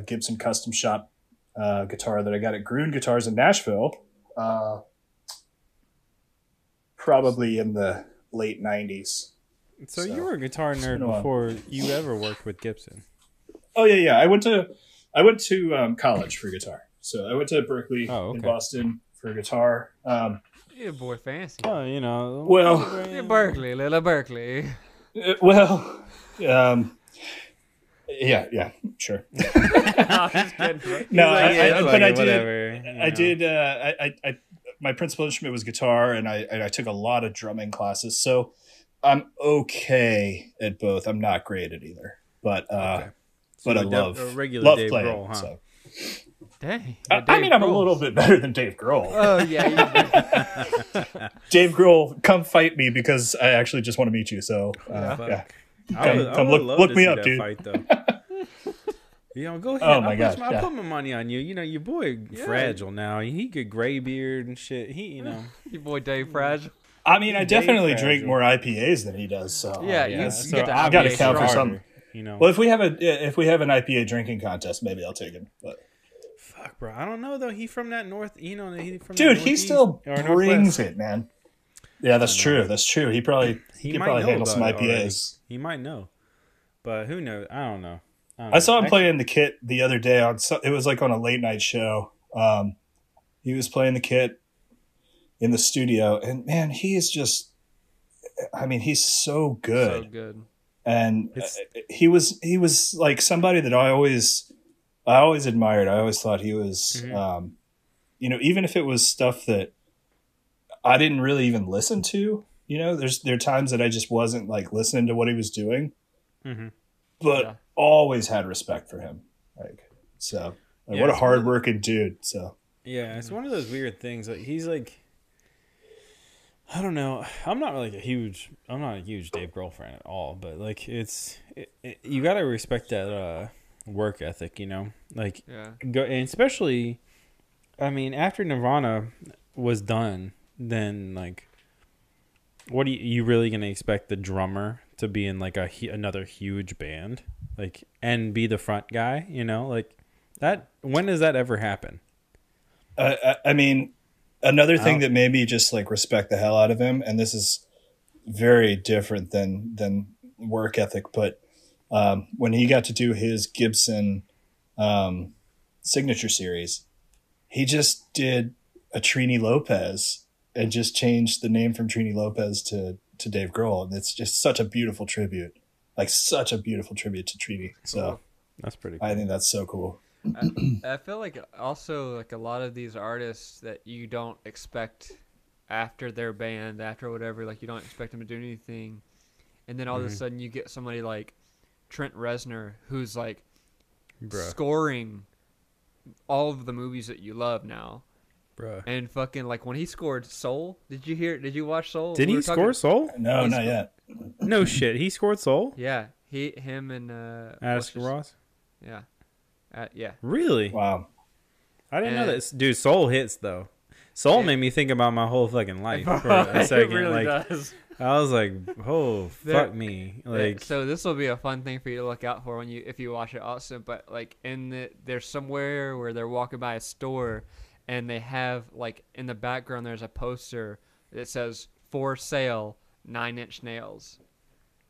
Gibson custom shop guitar that I got at Gruen Guitars in Nashville, probably in the late 90s. So you were a guitar nerd before you ever worked with Gibson. Oh yeah. I went to college for guitar. So I went to Berkeley in Boston for guitar. Yeah, boy, fancy. Oh, Berkeley, little Berkeley. Well, Yeah, sure. I'm just kidding. No, but I did. I my principal instrument was guitar, and I took a lot of drumming classes, so I'm okay at both. I'm not great at either, but So I love Dave playing. Grohl, huh? So. Dang. I mean, I'm a little bit better than Dave Grohl. Oh, yeah. Dave Grohl, come fight me because I actually just want to meet you. So, yeah. Come look me up, dude. Fight, though. Go ahead. Oh, my God. I'll put my money on you. Your boy Fragile now. He get gray beard and shit. Your boy Dave Fragile. I mean, I definitely drink more IPAs than he does. So yeah, you get to I got to count for something. You know. Well, if we have an IPA drinking contest, maybe I'll take him. But fuck, bro, I don't know though. He from that north, dude, he still brings it, man. Yeah, that's true. That's true. He probably handle some IPAs. Already. He might know, but who knows? I don't know. I saw him playing the kit the other day it was like on a late night show. He was playing the kit in the studio, and man, he is just. I mean, he's so good. So good. And he was like somebody that I always admired. I always thought he was, even if it was stuff that I didn't really even listen to, there are times that I just wasn't like listening to what he was doing, but always had respect for him. What a hardworking dude. So yeah, it's one of those weird things. Like he's like. I don't know. I'm not a huge Dave Grohl fan at all, but like you gotta respect that work ethic, Like, and especially, I mean, after Nirvana was done, then like, what are you really gonna expect the drummer to be in like another huge band, like, and be the front guy, like that? When does that ever happen? I mean. Another thing that made me just like respect the hell out of him, and this is very different than work ethic, but when he got to do his Gibson signature series, he just did a Trini Lopez and just changed the name from Trini Lopez to Dave Grohl, and it's just such a beautiful tribute, to Trini. So that's pretty cool. I think that's so cool. I feel like also like a lot of these artists that you don't expect after their band, after whatever, like you don't expect them to do anything, and then all of a sudden you get somebody like Trent Reznor who's like scoring all of the movies that you love now. Bruh. And fucking like when he scored Soul, did you watch Soul? Did he score Soul? No, not yet. No shit. He scored Soul? Yeah. Him and Addison Ross? Yeah. Yeah. Really? Wow. I didn't know that. Dude, Soul hits though. Soul made me think about my whole fucking life for a second. It really does. I was like, "Oh, fuck me!" Like, so this will be a fun thing for you to look out for if you watch it also. But like there's somewhere where they're walking by a store, and they have like in the background there's a poster that says "For Sale 9-inch Nails."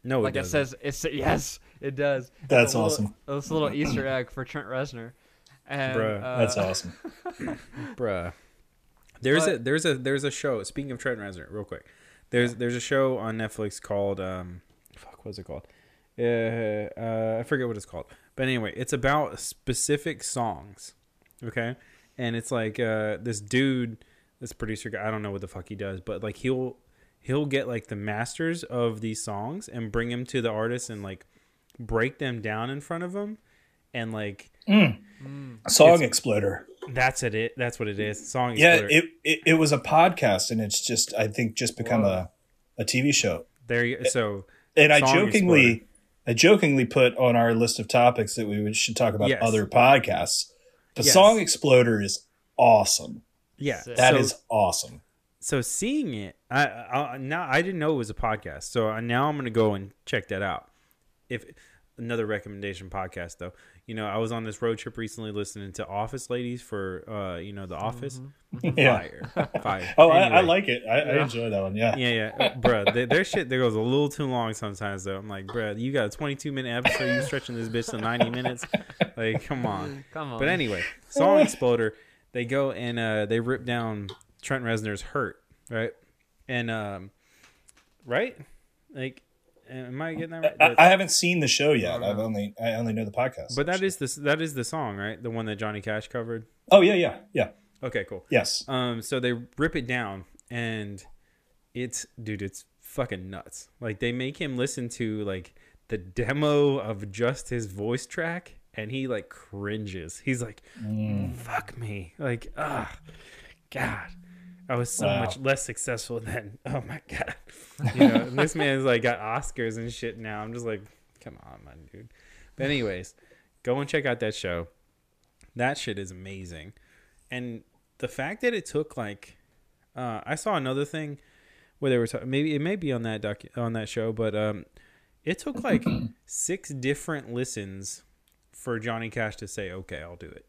No, like it says, yes, it does. That's awesome. It's a little Easter egg for Trent Reznor. And, bruh, that's awesome, bruh. There's a show. Speaking of Trent Reznor, real quick, there's a show on Netflix called what's it called? I forget what it's called. But anyway, it's about specific songs. Okay, and it's like this dude, this producer guy. I don't know what the fuck he does, but like he'll get like the masters of these songs and bring them to the artist and like break them down in front of them and like Song Exploder. That's it. That's what it is. Song Exploder. Yeah, it was a podcast and it's just I think become a TV show. There you so and I jokingly put on our list of topics that we should talk about other podcasts. The Song Exploder is awesome. Yeah, that is awesome. So seeing it, I didn't know it was a podcast. So now I'm going to go and check that out. If another recommendation podcast though, I was on this road trip recently listening to Office Ladies for The Office. Fire. Oh, anyway. I like it. I enjoy that one. Yeah. Bro, their shit there goes a little too long sometimes though. I'm like, bro, you got a 22-minute episode. You stretching this bitch to 90 minutes? Like, come on. But anyway, Song Exploder. They go and they rip down Trent Reznor's Hurt, right? And right? Like Am I getting that right? I haven't seen the show yet. I only know the podcast. But that is the song, right? The one that Johnny Cash covered. Oh yeah. Okay, cool. Yes. So they rip it down, and it's fucking nuts. Like, they make him listen to like the demo of just his voice track, and he like cringes. He's like, "Fuck me!" Like, God, I was so much less successful then. Oh my God, and this man's like got Oscars and shit now. I'm just like, come on, man, dude. But anyways, go and check out that show. That shit is amazing, and the fact that it took like, I saw another thing where they were maybe it may be on that show, but it took like 6 different listens for Johnny Cash to say, okay, I'll do it,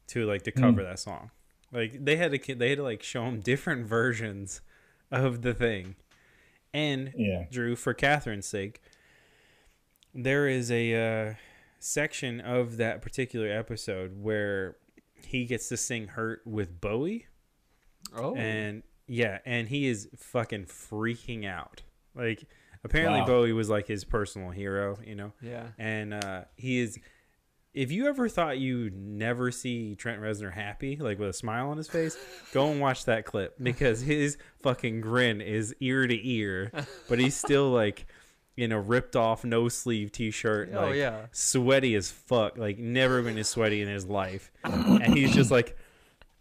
to cover that song. Like, they had to like show him different versions of the thing. And Drew, for Catherine's sake, there is a section of that particular episode where he gets to sing "Hurt" with Bowie. Oh, and he is fucking freaking out. Like, apparently Bowie was like his personal hero, Yeah. And he is. If you ever thought you'd never see Trent Reznor happy, like with a smile on his face, go and watch that clip, because his fucking grin is ear to ear, but he's still like in a ripped off no sleeve t-shirt, sweaty as fuck, like never been as sweaty in his life. And he's just like,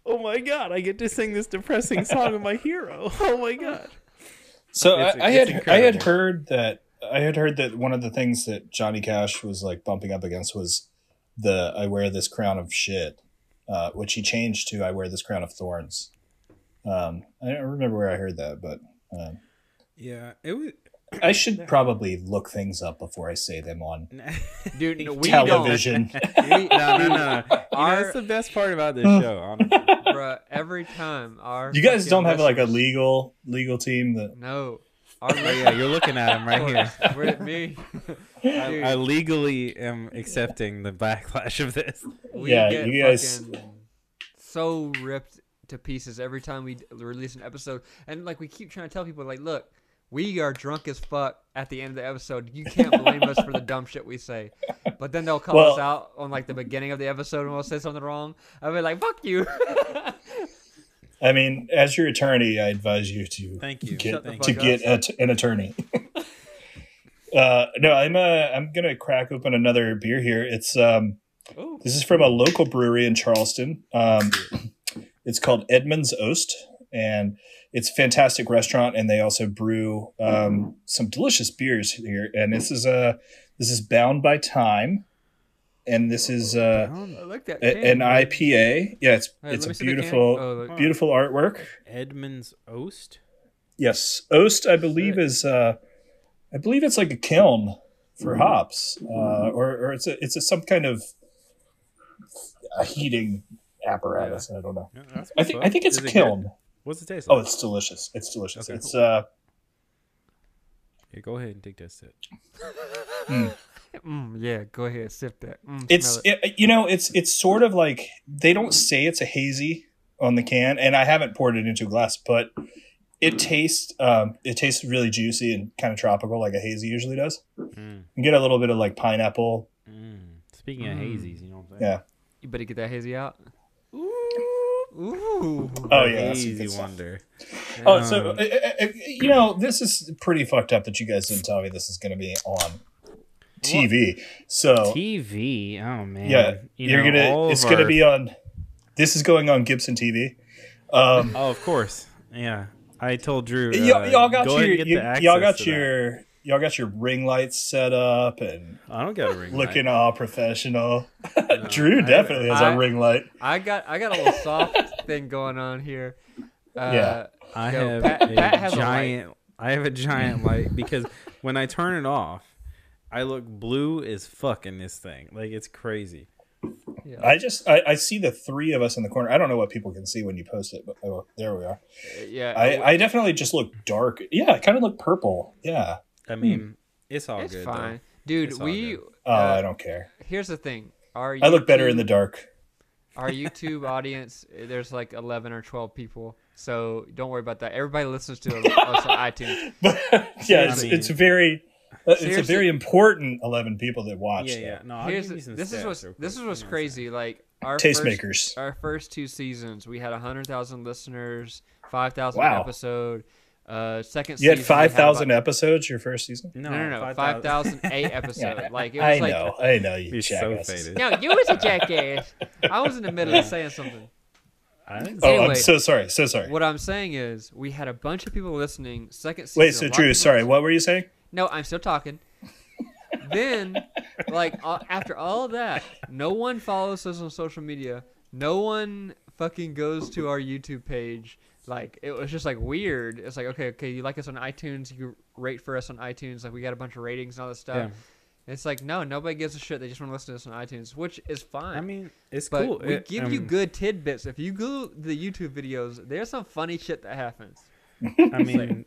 oh my God, I get to sing this depressing song of my hero. Oh my God. So I had heard that one of the things that Johnny Cash was like bumping up against was the "I wear this crown of shit," which he changed to "I wear this crown of thorns." I don't remember where I hered that, but it was. I should probably look things up before I say them on No. television. That's the best part about this show, honestly. Bruh, every time you guys don't have like a legal team that no. You're looking at him right here. With me. I legally am accepting the backlash of this. We get you guys so ripped to pieces every time we release an episode, and like we keep trying to tell people, like, look, we are drunk as fuck at the end of the episode. You can't blame us for the dumb shit we say. But then they'll call us out on like the beginning of the episode and we'll say something wrong. I'll be like, fuck you. I mean, as your attorney, I advise you to get an attorney. No, I'm gonna crack open another beer here. It's this is from a local brewery in Charleston. It's called Edmund's Oast, and it's a fantastic restaurant, and they also brew some delicious beers here. And this is Bound by Time, and this is an IPA. Yeah, it's a beautiful artwork. Edmund's Oast. Yes, Oast, I believe is I believe it's like a kiln for hops, or it's some kind of heating apparatus. I don't know. Yeah, I think it's a kiln. Good? What's it taste like? Oh, it's delicious. It's delicious. Okay, it's cool. Go ahead and take that sip. Yeah, go ahead, sip that. It's sort of like, they don't say it's a hazy on the can, and I haven't poured it into a glass, but it tastes really juicy and kind of tropical, like a hazy usually does. You get a little bit of like pineapple. Speaking of hazies, you know what I'm saying? Yeah. You better get that hazy out. Ooh. Oh yeah, hazy wonder. Oh, so this is pretty fucked up that you guys didn't tell me this is going to be on TV. So TV. Oh man. Yeah, it's gonna be on. This is going on Gibson TV. Oh, of course. Yeah, I told Drew. Y'all got your ring lights set up, and I don't got a ring light. Looking all professional. No, Drew definitely has a ring light. I got a little soft thing going on here. I have a giant light because when I turn it off, I look blue as fuck in this thing. Like, it's crazy. Yeah. I see the three of us in the corner. I don't know what people can see when you post it, but there we are. Yeah, I definitely just look dark. Yeah, I kind of look purple. Yeah. I mean, it's all it's good. Fine. Though. Dude, I don't care. Here's the thing. I look better in the dark. Our YouTube audience, there's like 11 or 12 people, so don't worry about that. Everybody listens to us on iTunes. But, yeah, it's very... It's a very important 11 people that watch. Yeah. No, this is what's crazy. Like our first 2 seasons, we had 100,000 listeners, 5,000 episode. Second season, you had 5,000 episodes your first season. No, 5,008 episodes. Like it was I know you jackass. So no, you was a jackass. I was in the middle of saying something. Anyway, I'm so sorry. What I'm saying is, we had a bunch of people listening. Second season. Wait, so Drew, sorry, what were you saying? No, I'm still talking. Then, like, after all of that, no one follows us on social media. No one fucking goes to our YouTube page. Like, it was just, like, weird. It's like, okay, you like us on iTunes. You can rate for us on iTunes. Like, we got a bunch of ratings and all this stuff. Yeah. It's like, no, nobody gives a shit. They just want to listen to us on iTunes, which is fine. I mean, it's but cool. We give you good tidbits. If you Google the YouTube videos, there's some funny shit that happens. I mean,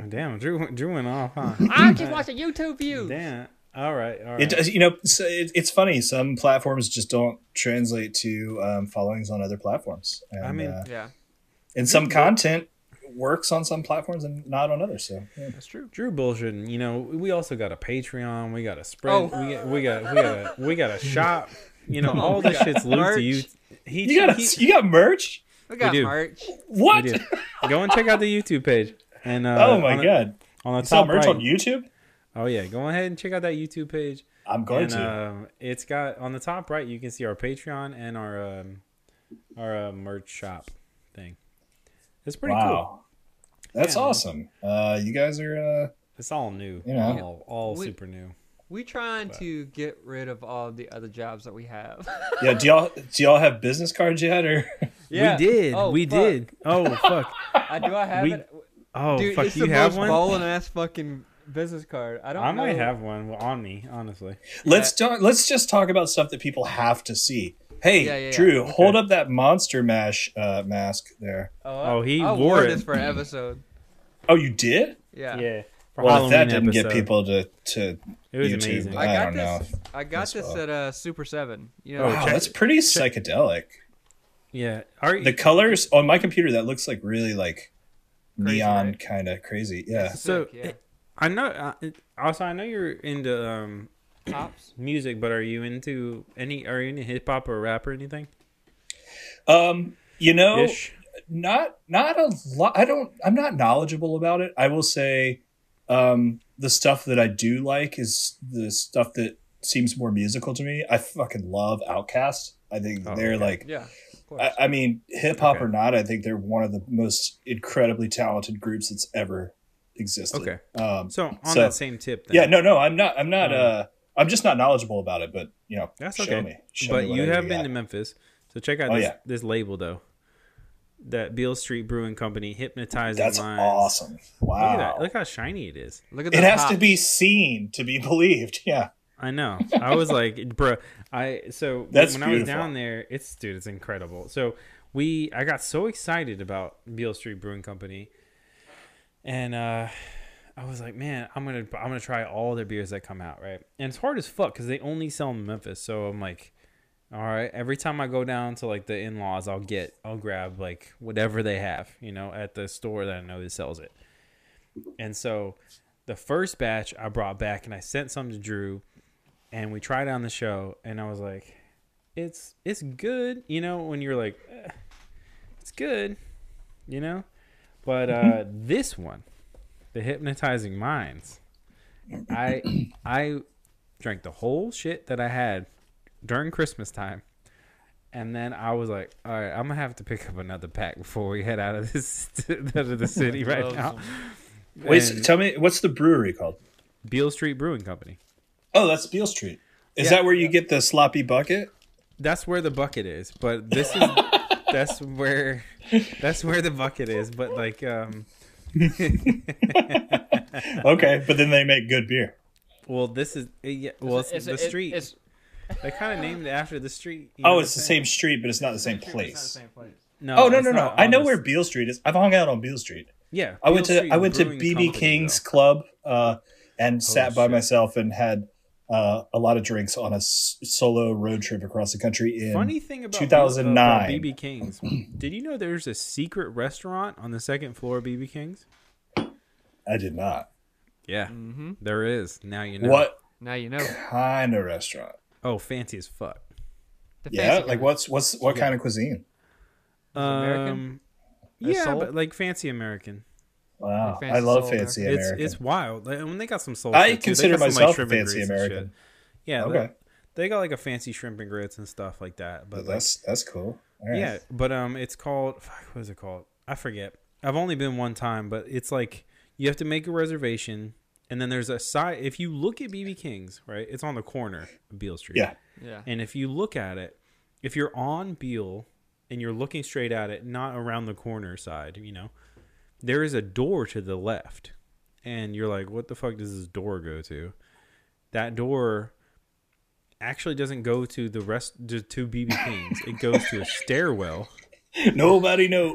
damn, Drew went off, huh? I just watched a YouTube view. Damn. All right. It's funny. Some platforms just don't translate to followings on other platforms. And, I mean, and some content works on some platforms and not on others. So that's true. Drew bullshit. You know, we also got a Patreon. We got a spread. We got a shop. You know, all this shit's linked to you. You got merch. We got merch. What? Go and check out the YouTube page. And oh my god, on the top merch right, on YouTube. Oh yeah, go ahead and check out that YouTube page. I'm going to. It's got on the top right. You can see our Patreon and our merch shop thing. It's pretty cool. That's awesome. You guys are. It's all new. You know, all super new. We trying to get rid of all the other jobs that we have. Yeah. Do y'all have business cards yet, or? Yeah. We did. Oh fuck. Do I have it? Oh dude, fuck. It's you the have most one? bowling ass fucking business card. I might have one on me, honestly. Let's just talk about stuff that people have to see. Hey, Drew, hold up that Monster Mash mask there. He I wore this for an episode. Oh, you did? Yeah. Well, if that didn't get people to it was YouTube, amazing. I don't know. I got this at Super 7. You know, wow, that's pretty psychedelic. Yeah. The colors on my computer, that looks like really like crazy, neon kind of crazy. Yeah. So I know. Also, I know you're into pops music, but are you into hip hop or rap or anything? You know, Ish? not a lot. I'm not knowledgeable about it. I will say, the stuff that I do like is the stuff that seems more musical to me. I fucking love Outkast. I think they're like, I mean, hip hop or not, I think they're one of the most incredibly talented groups that's ever existed. Okay. So that same tip, then. Yeah, no, I'm not. I'm just not knowledgeable about it. But you know, that's show okay. me. But you have been to Memphis, so check out this label though. That Beale Street Brewing Company, Hypnotizing Minds. That's awesome. Wow. Look at that. Look how shiny it is. Look at it has to be seen to be believed. Yeah. I know. I was like, bro. That's when beautiful. I was down there, it's incredible. So I got so excited about Beale Street Brewing Company, and I was like, man, I'm gonna try all their beers that come out, right? And it's hard as fuck because they only sell in Memphis. So I'm like, all right. Every time I go down to like the in-laws, I'll grab like whatever they have, you know, at the store that I know that sells it. And so the first batch I brought back and I sent some to Drew, and we tried it on the show, and I was like, it's good, you know, when you're like, it's good, you know, but this one, the Hypnotizing Minds, I drank the whole shit that I had during Christmas time, and then I was like, all right, I'm gonna have to pick up another pack before we head out of the city right now. Wait, so tell me, what's the brewery called? Beale Street Brewing Company. Oh, that's Beale Street. Is that where you get the sloppy bucket? That's where the bucket is, but this is that's where the bucket is, but like okay, but then they make good beer. Well, this is it's the street. They kind of named it after the street. It's the same street, but it's not the same place. No. No. I know where Beale Street is. I've hung out on Beale Street. Yeah, I went to BB King's Club and sat by myself and had a lot of drinks on a solo road trip across the country in Funny thing about 2009. BB King's. Did you know there's a secret restaurant on the second floor of BB King's? I did not. Yeah, there is. Now you know. What? Now you know. Kind of restaurant? Oh, fancy as fuck. Yeah, like what kind of cuisine? American? Yeah, but like fancy American. Wow, Like I love soul fancy American. It's wild. Like, when they got some soul. I shit, too. consider They got myself some, like, shrimp and fancy grits and American. shit. Yeah, Okay. they got like a fancy shrimp and grits and stuff like that. But that's cool. All right. yeah, but it's called, what is it called? I forget. I've only been one time, but it's like you have to make a reservation, and then there's a side. If you look at BB King's, right, it's on the corner of Beale Street. Yeah. And if you look at it, if you're on Beale and you're looking straight at it, not around the corner side, there is a door to the left, and you're like, what the fuck does this door go to? That door actually doesn't go to the rest to BB King's. It goes to a stairwell. Nobody knows.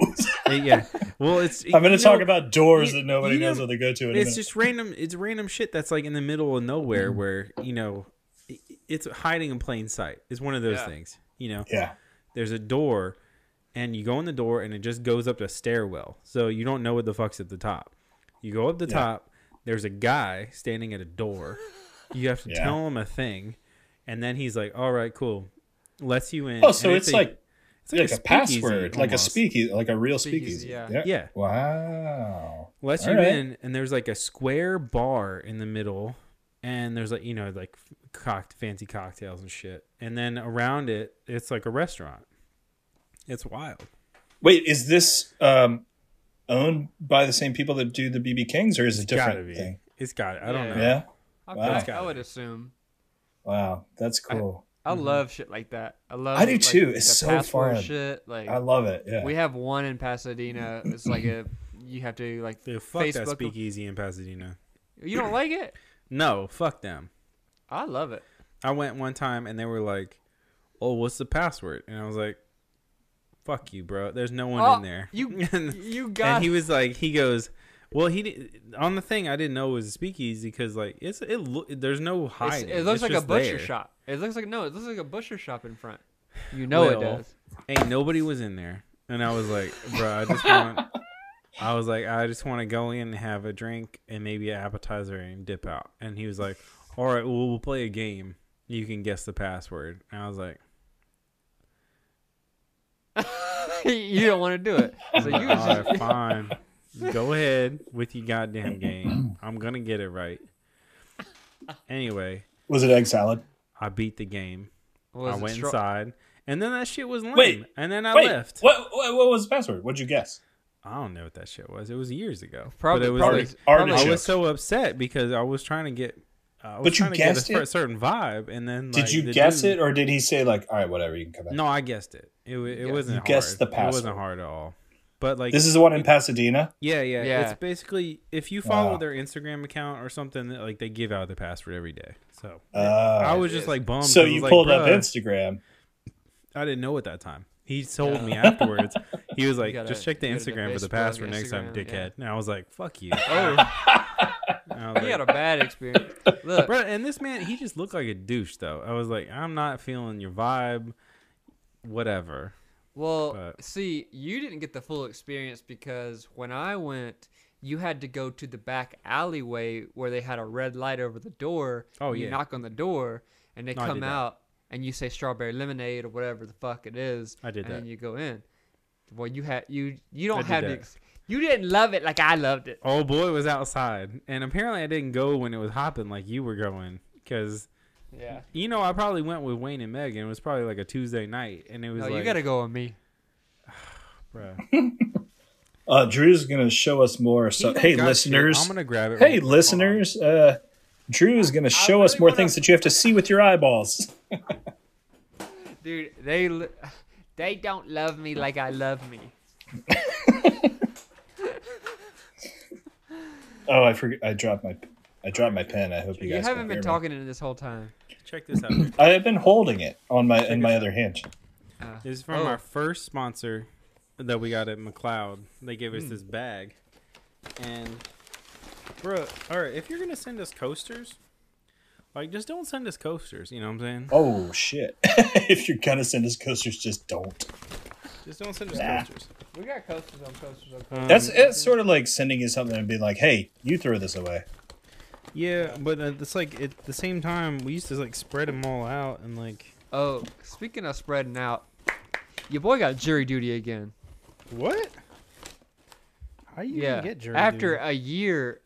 Yeah. Well, I'm going to talk about doors that nobody knows what they go to. It's just random. It's random shit that's like in the middle of nowhere where, it's hiding in plain sight. It's one of those things, Yeah. There's a door, and you go in the door, and it just goes up a stairwell. So you don't know what the fuck's at the top. You go up the top. There's a guy standing at a door. You have to tell him a thing, and then he's like, "All right, cool," lets you in. Oh, so it's like a almost. password, like a speakeasy, like a real speakeasy. Yeah. Wow. Lets you in, and there's like a square bar in the middle, and there's like fancy cocktails and shit, and then around it, it's like a restaurant. It's wild. Wait, is this owned by the same people that do the BB Kings, or is it a different thing? It's got it. I don't know. Yeah. I would assume. Wow, that's cool. I love shit like that. I do too. It's so fun. Shit, like I love it. Yeah. We have one in Pasadena. It's like you have to like fuck Facebook that Speakeasy in Pasadena. You don't like it? No, fuck them. I love it. I went one time and they were like, "Oh, what's the password?" And I was like, "Fuck you, bro. There's no one in there." You got. And he was like, he goes, "Well, on the thing I didn't know it was a speakeasy because like there's no hiding. It looks like a butcher shop. It looks like a butcher shop in front. It does. Ain't nobody was in there, and I was like, bro, I just want to go in and have a drink and maybe an appetizer and dip out. And he was like, all right, well, we'll play a game. You can guess the password. And I was like, you don't want to do it. So you all right, fine. Go ahead with your goddamn game. I'm going to get it right. Anyway. Was it egg salad? I beat the game. I went inside. And then that shit was lame. Wait. And then I left. What was the password? What'd you guess? I don't know what that shit was. It was years ago. Probably. I was so upset because I was trying to get... But you guessed it? A certain vibe, and then did you guess it, or did he say like, "All right, whatever, you can come back"? No, I guessed it. It wasn't hard. Guessed the password. It wasn't hard at all. But like, this is the one in Pasadena. Yeah. It's basically if you follow their Instagram account or something, like they give out the password every day. So I was just like bummed. So you pulled up Instagram. I didn't know at that time. He told me afterwards. He was like, "Just check the Instagram for the password next time, dickhead." And I was like, "Fuck you." He had a bad experience. Look, bro, and this man, he just looked like a douche, though. I was like, I'm not feeling your vibe, whatever. Well, see, you didn't get the full experience because when I went, you had to go to the back alleyway where they had a red light over the door. Oh, You knock on the door, and they come out, and you say strawberry lemonade or whatever the fuck it is. I did that. And you go in. Well, you don't have the... You didn't love it like I loved it. Oh, boy, was outside. And apparently I didn't go when it was hopping like you were going. Because, I probably went with Wayne and Megan. It was probably like a Tuesday night. And it was you got to go with me. Bruh. Drew's going to show us more. So, hey, listeners. I'm going to grab it. Hey, listeners. Drew is going to show us more things that you have to see with your eyeballs. Dude, they don't love me like I love me. Oh, I forget. I dropped my pen. I hope you guys. You haven't been talking in this whole time. Check this out. I have been holding it on my other hand. This is from our first sponsor that we got at McLeod. They gave us this bag, and bro, all right, if you're gonna send us coasters, like just don't send us coasters. You know what I'm saying? Oh shit! If you're gonna send us coasters, just don't. Just don't send us coasters. We got coasters on coasters on coasters. It's sort of like sending you something and being like, "Hey, you throw this away." Yeah, but it's like at the same time we used to like spread them all out and like. Oh, speaking of spreading out, your boy got jury duty again. What? How you even get jury duty?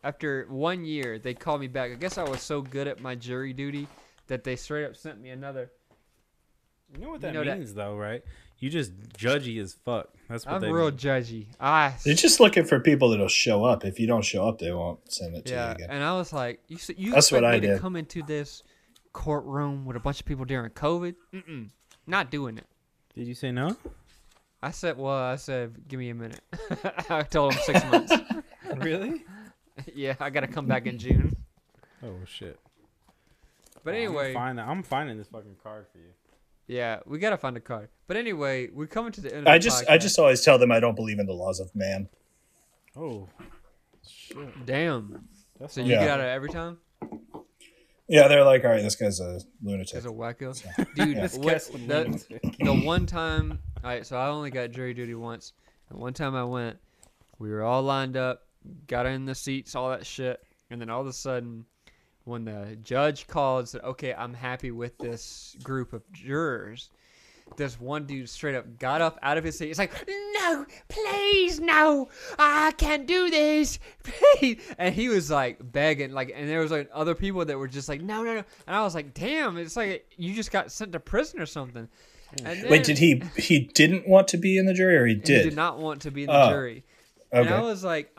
After 1 year, they called me back. I guess I was so good at my jury duty that they straight up sent me another. You know what that means, though, right? You just judgy as fuck. That's what I'm real judgy. They're just looking for people that'll show up. If you don't show up, they won't send it to you again. And I was like, you That's what I expect me did. to come into this courtroom with a bunch of people during COVID? Not doing it. Did you say no? I said, give me a minute. I told him 6 months. Really? Yeah, I got to come back in June. Oh, shit. But anyway. I'm finding this fucking card for you. Yeah, we got to find a card. But anyway, we're coming to the end of I just always tell them I don't believe in the laws of man. Oh, shit. Damn. So you get out of it every time? Yeah, they're like, all right, this guy's a lunatic. He's a wacko. So. Dude, the one time... All right, so I only got jury duty once. And one time I went, we were all lined up, got in the seats, all that shit. And then all of a sudden, when the judge called and said, okay, I'm happy with this group of jurors, this one dude straight up got up out of his seat. He's like, no, please, no, I can't do this, please. And he was like begging, like, and there was like other people that were just like, no. And I was like, damn, it's like you just got sent to prison or something. And then, wait, did he didn't want to be in the jury, or he did? He did not want to be in the jury. Okay. And I was like,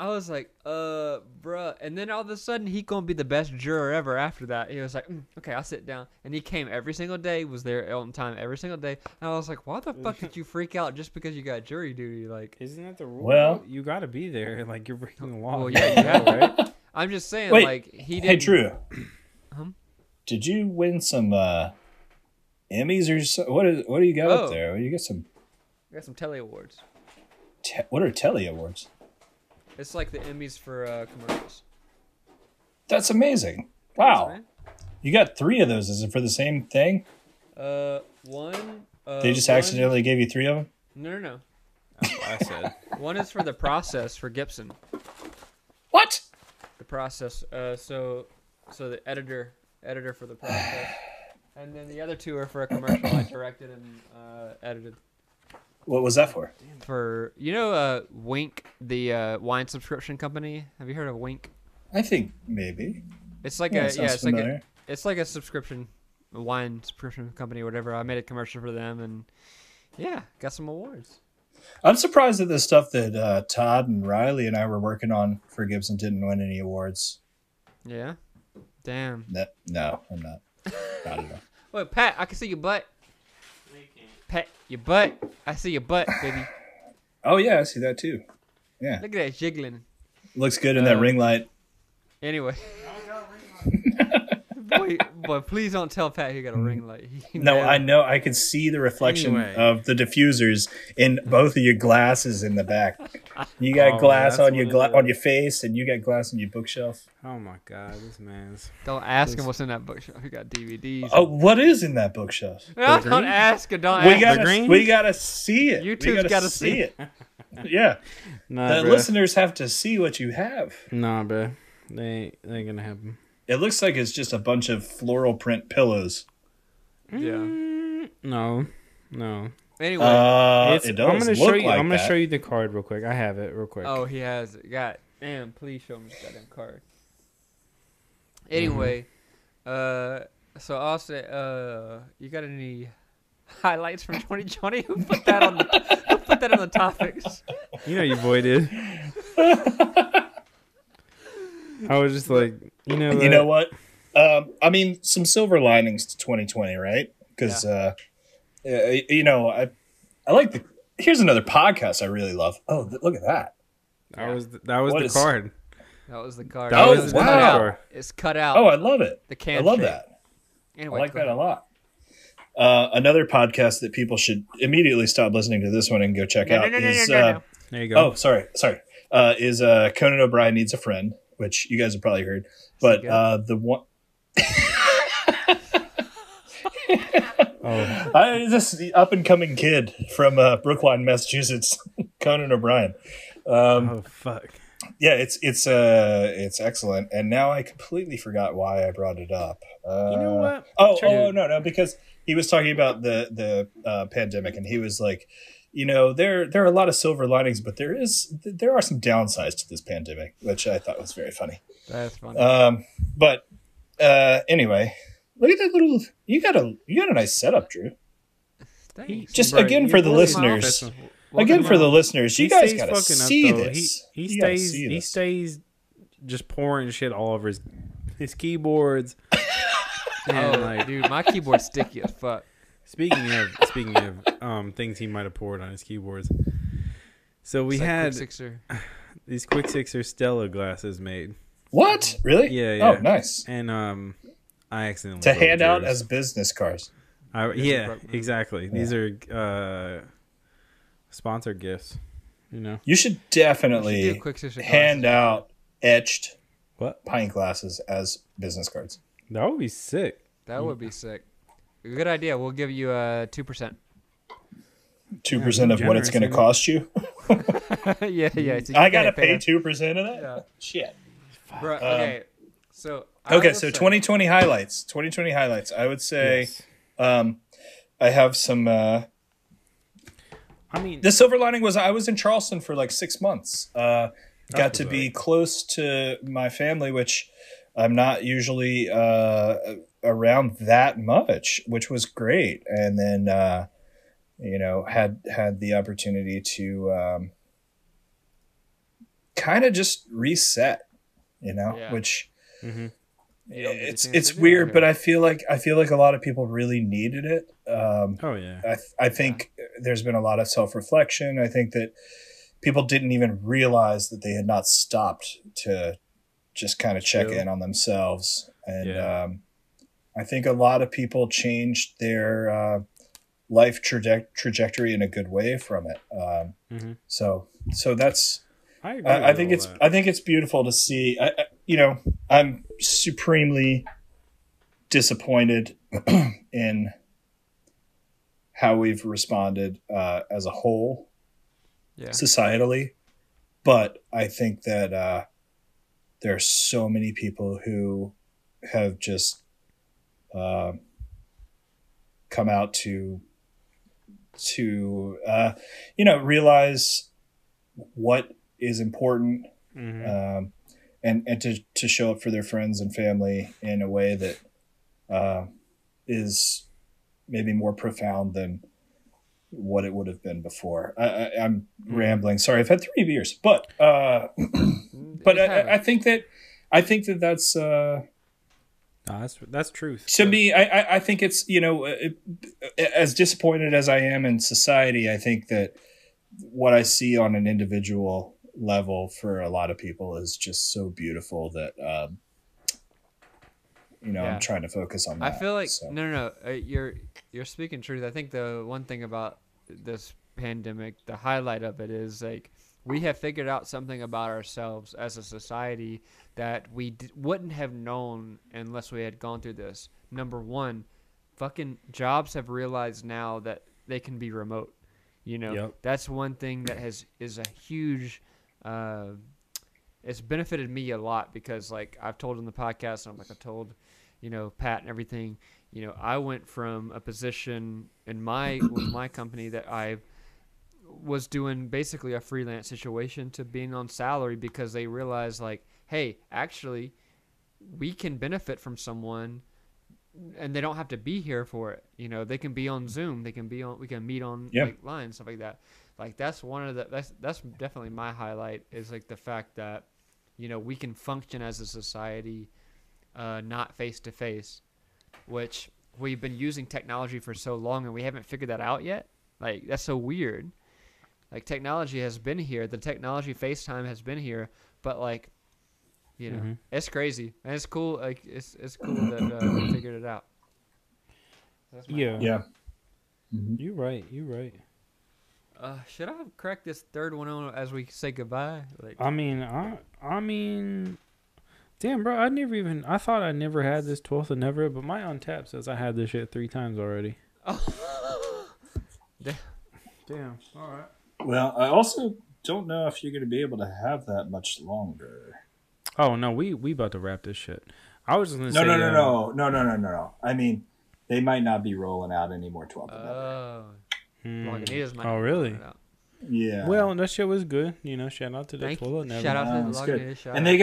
bruh. And then all of a sudden, he gonna be the best juror ever after that. He was like, okay, I'll sit down. And he came every single day, was there on time every single day. And I was like, why the fuck did you freak out just because you got jury duty? Like, isn't that the rule? Well, you got to be there. Like, you're breaking the law. Well, yeah, you have, right? I'm just saying, wait, like, he didn't. Hey, Drew. Did you win some Emmys or so? What do you got up there? You got some. I got some Telly Awards. What are Telly Awards? It's like the Emmys for commercials. That's amazing. Wow. Thanks, you got 3 of those. Is it for the same thing? One. They just accidentally gave you 3 of them? No. That's what I said. One is for the process for Gibson. What? The process. So the editor for the process. And then the other 2 are for a commercial I directed and edited. What was that for? For Wink, the wine subscription company. Have you heard of Wink? I think maybe. It's like it's like a subscription, a wine subscription company or whatever. I made a commercial for them and got some awards. I'm surprised that the stuff that Todd and Riley and I were working on for Gibson didn't win any awards. Yeah? Damn. No, I'm not. Not at all. Wait, Pat, I can see your butt. Pat, your butt. I see your butt, baby. Oh, yeah, I see that too. Yeah. Look at that jiggling. Looks good in that ring light. Anyway. Boy, please don't tell Pat he got a ring light. No, I know. I can see the reflection of the diffusers in both of your glasses in the back. You got glass on your face, and you got glass on your bookshelf. Oh my God, this man's. Don't ask him what's in that bookshelf. He got DVDs. Oh, what is in that bookshelf? No, don't ask him. Don't ask him. We gotta see it. YouTube's gotta see it. Yeah. The listeners have to see what you have. Nah, bro. They ain't gonna happen. It looks like it's just a bunch of floral print pillows. Yeah. No. Anyway, it does. I'm gonna show you the card real quick. I have it real quick. Oh, he has it. God damn! Please show me this goddamn card. Anyway, so I'll say, you got any highlights from 2020? Who put that on the topics? You know your boy did. I was just like, you know what? I mean, some silver linings to 2020, right? Because, I like the. Here's another podcast I really love. Oh, look at that. That was the card. That was the card. Wow. It's cut out. Oh, I love it. The can. I love that. Anyway, I like that a lot. Another podcast that people should immediately stop listening to this one and go check out is. No. There you go. Oh, sorry. Is Conan O'Brien Needs a Friend, which you guys have probably heard. But the one. This up and coming kid from Brookline, Massachusetts, Conan O'Brien. Oh fuck! Yeah, it's excellent. And now I completely forgot why I brought it up. You know what? No, because he was talking about the pandemic, and he was like, there are a lot of silver linings, but there are some downsides to this pandemic, which I thought was very funny. That's funny. But anyway, look at that little. You got a nice setup, Drew. Thanks. Just again for the listeners. Again, for the listeners, you guys gotta see this. He stays just pouring shit all over his keyboards. And dude, my keyboard's sticky as fuck. Speaking of things he might have poured on his keyboards, so we had these Quick Sixer Stella glasses made. What? Really? Yeah. Oh, nice. And I accidentally to hand out as business cards. Yeah, exactly. Yeah. These are sponsored gifts. You should definitely hand out etched pint glasses as business cards. That would be sick. That would be sick. Good idea. We'll give you 2%. 2% of what it's going to cost you. Yeah. So I gotta pay 2% of that. Yeah. Shit. Bro, okay. So 2020 highlights. 2020 highlights. I would say, I have some. The silver lining was I was in Charleston for like 6 months. Got to be close to my family, which I'm not usually around that much, which was great. And then, had the opportunity to kind of just reset, which it's weird, but I feel like a lot of people really needed it. I think there's been a lot of self-reflection. I think that people didn't even realize that they had not stopped to just kind of check in on themselves. And I think a lot of people changed their life trajectory in a good way from it. So that's, I think it's beautiful to see. I'm supremely disappointed in how we've responded as a whole, societally. But I think that there are so many people who have just come out to realize what is important, and to show up for their friends and family in a way that is maybe more profound than what it would have been before. I'm rambling. Sorry, I've had 3 beers, but I think that's that's truth. To me, I think it's, as disappointed as I am in society, I think that what I see on an individual level for a lot of people is just so beautiful that I'm trying to focus on that. I feel like no, you're speaking truth. I think the one thing about this pandemic, the highlight of it is like we have figured out something about ourselves as a society that we wouldn't have known unless we had gone through this. Number one, fucking jobs have realized now that they can be remote. That's one thing that is a huge. It's benefited me a lot because, like I've told in the podcast, and I told, Pat and everything. I went from a position with my company that I was doing basically a freelance situation to being on salary because they realized, like, hey, actually, we can benefit from someone, and they don't have to be here for it. They can be on Zoom. We can meet on line, stuff like that. Like that's that's definitely my highlight is like the fact that, we can function as a society, not face to face, which we've been using technology for so long and we haven't figured that out yet. Like that's so weird. Like technology has been here. The technology FaceTime has been here, but like, it's crazy and it's cool. Like it's cool that we figured it out. Yeah. Mm-hmm. You're right. Should I have cracked this third one on as we say goodbye? Like, I mean, damn, bro, I thought I never had this 12th and never, but my Untapped says I had this shit 3 times already. Oh. Damn. All right. Well, I also don't know if you're going to be able to have that much longer. Oh no, we about to wrap this shit. I was just going to say no. I mean, they might not be rolling out any more 12 and under. Lagunitas might. Oh really? Yeah. Well, that shit was good. Shout out to the 12 and under. Shout out to the Lagunitas. And they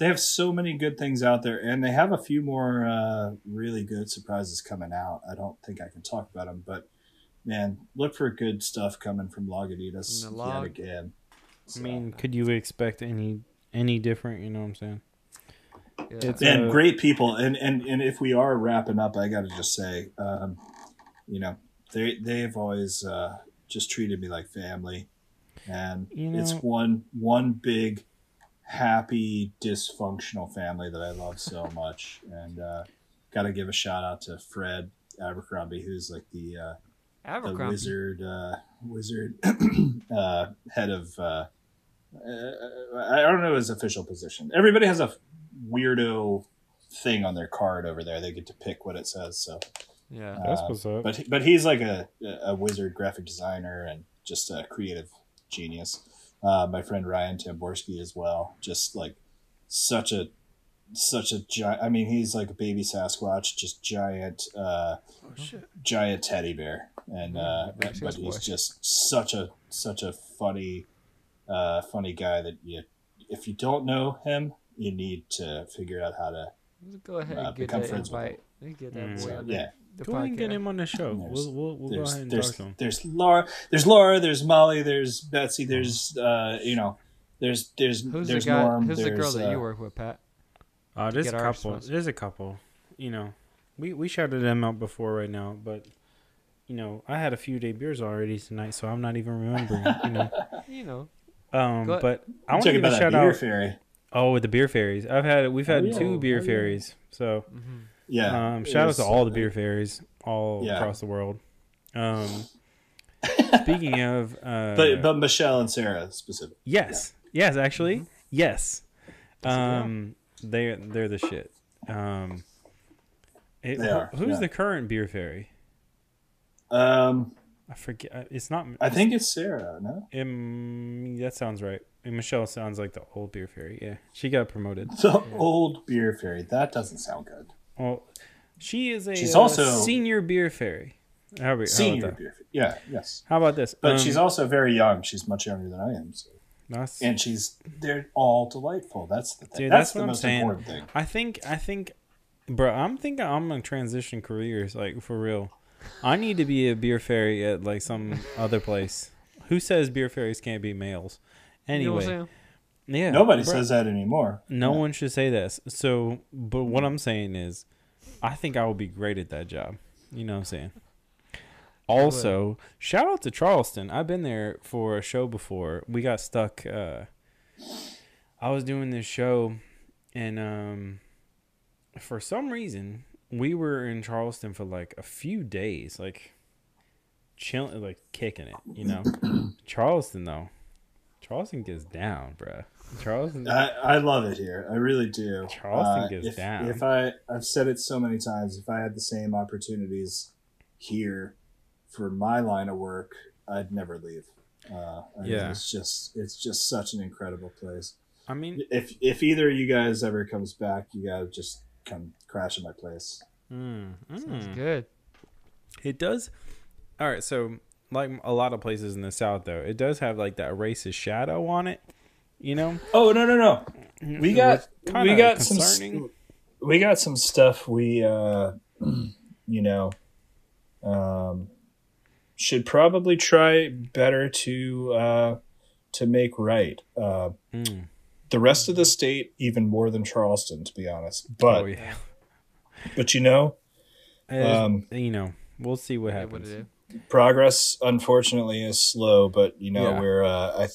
have so many good things out there, and they have a few more really good surprises coming out. I don't think I can talk about them, but man, look for good stuff coming from Lagunitas yet again. So, I mean, could you expect any different? You know what I'm saying? Yeah. And great people, and if we are wrapping up, I got to just say, they've always just treated me like family, and it's one big happy dysfunctional family that I love so much. And got to give a shout out to Fred Abercrombie, who's like the wizard head of I don't know his official position. Everybody has a weirdo thing on their card over there. They get to pick what it says. So yeah, that's what's up. But he's like a wizard graphic designer and just a creative genius. My friend Ryan Tamborski as well. Just like such a giant. I mean, he's like a baby Sasquatch, just giant, giant teddy bear, and but he's just such a funny guy that if you don't know him, you need to figure out how to go ahead and become friends with him. Get that boy on go ahead and get him on the show. We'll go ahead and talk to him. There's Laura, there's Molly, there's Betsy, there's there's Norm. Who's the girl that you work with, Pat? There's a couple. There's a couple. We shouted them out before right now, but I had a few day beers already tonight, so I'm not even remembering. But I want to give a shout out. Fairy. Oh, with the beer fairies, we've had 2 beer fairies. So shout out to all the beer fairies all across the world. Speaking of, but Michelle and Sarah specifically. Yes, actually, yes. They're the shit. Who's the current beer fairy? I forget. It's not. I think it's Sarah. No. That sounds right. And Michelle sounds like the old beer fairy. Yeah, she got promoted. The old beer fairy. That doesn't sound good. Well, she's also senior beer fairy. Senior beer fairy. Yeah. Yes. How about this? But she's also very young. She's much younger than I am. So. And they're all delightful. That's the thing. Dude, that's the most important thing. I think, bro. I'm gonna transition careers, like for real. I need to be a beer fairy at like some other place. Who says beer fairies can't be males? Anyway, nobody says that anymore. No one should say this. So, but what I'm saying is, I think I will be great at that job. You know what I'm saying? Also, shout out to Charleston. I've been there for a show before. We got stuck. I was doing this show, and for some reason, we were in Charleston for like a few days, like chilling, like kicking it. Charleston gets down, bro. Charleston. I love it here. I really do. Charleston gets down. I've said it so many times. If I had the same opportunities here for my line of work, I'd never leave. It's just such an incredible place. I mean, if either of you guys ever comes back, you gotta just come crash at my place. Sounds good. It does. All right, so like a lot of places in the South, though, it does have like that racist shadow on it. Oh no. We got some stuff we should probably try better to make right. The rest of the state, even more than Charleston, to be honest. But we'll see what happens. Progress, unfortunately, is slow. But we're I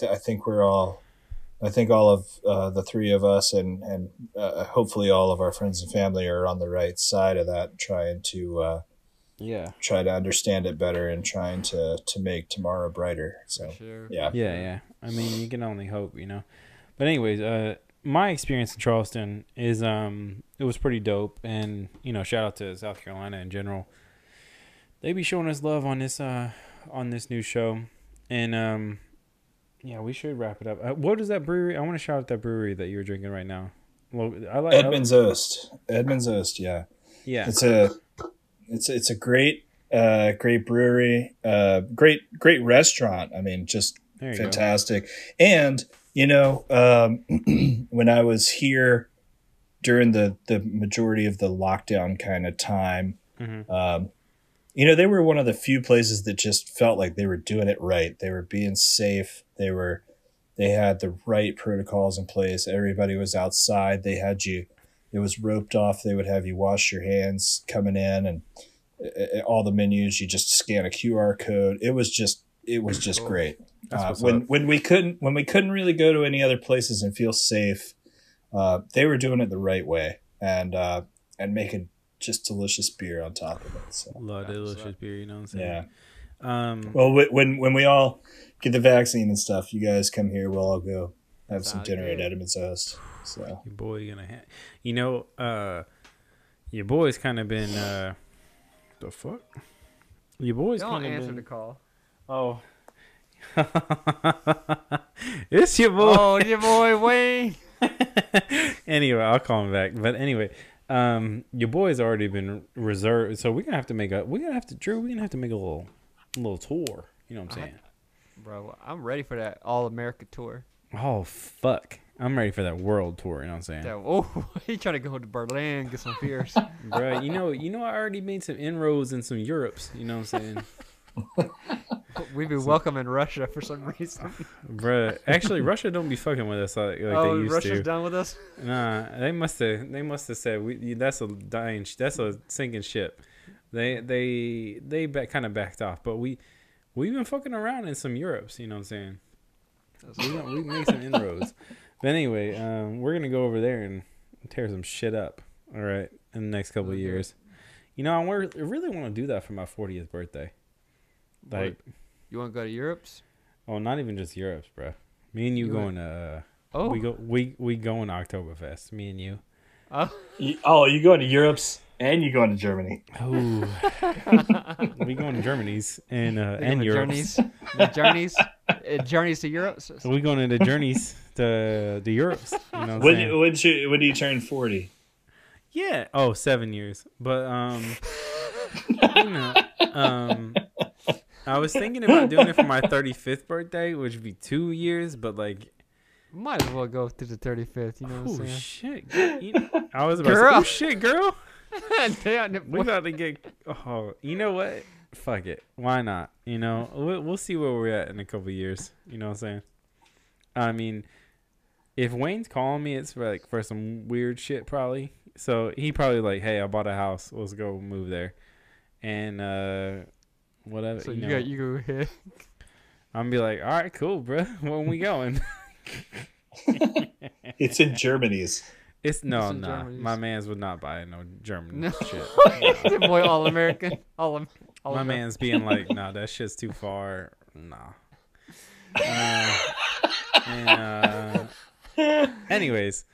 think all of the 3 of us and hopefully all of our friends and family are on the right side of that, trying to try to understand it better and trying to make tomorrow brighter. So sure. Yeah. I mean, you can only hope, But anyways, my experience in Charleston is it was pretty dope, and shout out to South Carolina in general. They be showing us love on this new show, and Yeah, we should wrap it up. What is that brewery? I want to shout out that brewery that you're drinking right now. Well, Edmund's Oast. Edmund's Oast. Yeah. Yeah. It's a great brewery. Great restaurant. I mean, just fantastic. Go. And when I was here during the majority of the lockdown kind of time, they were one of the few places that just felt like they were doing it right. They were being safe. They had the right protocols in place. Everybody was outside. They had you. It was roped off. They would have you wash your hands coming in, and all the menus. You just scan a QR code. It was just great. When we couldn't really go to any other places and feel safe, they were doing it the right way and making just delicious beer on top of it. So. A lot of delicious beer, you know what I'm saying? Yeah. Well, when we all get the vaccine and stuff, you guys come here. We'll all go have some dinner at Edmund's Oast. So your boy your boy's kind of been the fuck. Your boy's kind of answer the call. Oh, it's your boy. Oh, your boy Wayne. Anyway, I'll call him back. But anyway, your boy's already been reserved, so we're gonna have to make a little tour. You know what I'm saying? Bro, I'm ready for that All America tour. Oh fuck, I'm ready for that world tour. You know what I'm saying? He trying to go to Berlin, get some beers. Bro, I already made some inroads in some Europes. You know what I'm saying? We've been welcoming Russia for some reason. Bruh, actually, Russia don't be fucking with us like they used Russia's to. done with us? Nah, they must have said that's a sinking ship. They kind of backed off, but we've been fucking around in some Europes. You know what I'm saying? We made some inroads. But anyway, we're gonna go over there and tear some shit up. All right, in the next couple of years. I really want to do that for my 40th birthday. Like, you want to go to Europe's? Oh, not even just Europe's, bro. Me and you going to. We going to Oktoberfest. Me and you. You going to Europe's and you going to Germany. Oh, we going to Germany's and Europe's. Journeys to Europe. So we going to the journeys to Europe's. You know when do you turn 40? Yeah. 7 years. But I was thinking about doing it for my 35th birthday, which would be 2 years, but like, might as well go through the 35th. You know what I'm saying? Shit! I was about to say, oh shit, girl. We about to get. Oh, you know what? Fuck it. Why not? We'll see where we're at in a couple of years. You know what I'm saying? I mean, if Wayne's calling me, it's for some weird shit probably. So he probably like, hey, I bought a house. Let's go move there, and whatever. So you go ahead. I'm gonna be like, all right, cool, bro. When we going? It's in Germany's. It's no. My man's would not buy no German shit. No. Boy, all American. My man's being like, nah, that shit's too far. Nah. Anyways,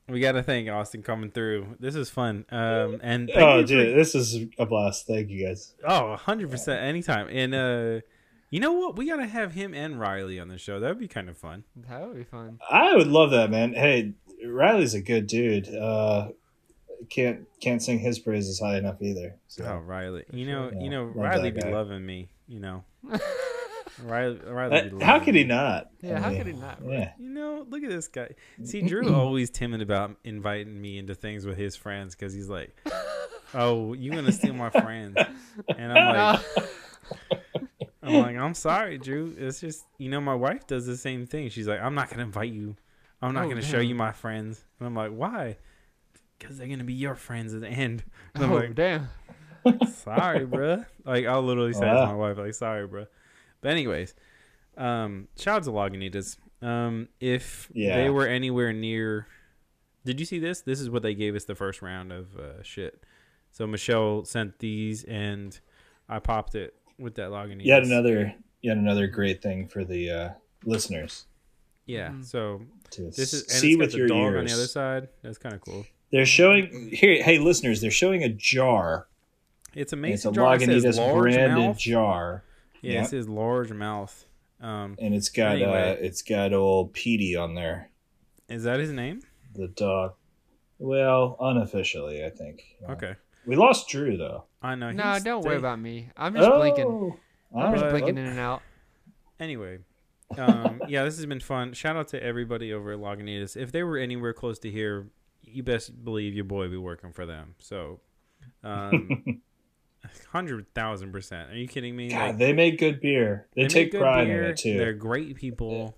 we got to thank Austin coming through. This is fun. And this is a blast. Thank you guys. 100% anytime. And you know what? We got to have him and Riley on the show. That would be kind of fun. That would be fun. I would love that, man. Hey, Riley's a good dude. Can't sing his praises high enough either. So. Oh, Riley. Riley be loving me, Riley how could he not? Yeah, how could he not? Bro? Yeah. Look at this guy. See, Drew always timid about inviting me into things with his friends because he's like, "Oh, you gonna steal my friends?" And I'm like, "I'm sorry, Drew. It's just my wife does the same thing. She's like, I'm not gonna invite you. I'm not gonna show you my friends." And I'm like, "Why?" Because they're gonna be your friends at the end. And I'm like, damn. Sorry, bro. Like I'll literally say to my wife, like, "Sorry, bro." But anyways, shout out to Lagunitas. If they were anywhere near, did you see this? This is what they gave us the first round of shit. So Michelle sent these, and I popped it with that Lagunitas. Yet another great thing for the listeners. Yeah. So this is see with your dog ears on the other side. That's kind of cool. They're showing here. Hey, listeners, they're showing a jar. It's a mason it's a jar. Lagunitas branded jar. Yeah, it says large mouth. And it's got old Petey on there. Is that his name? The dog. Well, unofficially, I think. Yeah. Okay. We lost Drew though. I know. No, don't worry about me. I'm just blinking. I'm just blinking in and out. Anyway, yeah, this has been fun. Shout out to everybody over at Lagunitas. If they were anywhere close to here, you best believe your boy be working for them. So, 100,000%. Are you kidding me? God, they make good beer. They take pride in it too. They're great people. Yeah.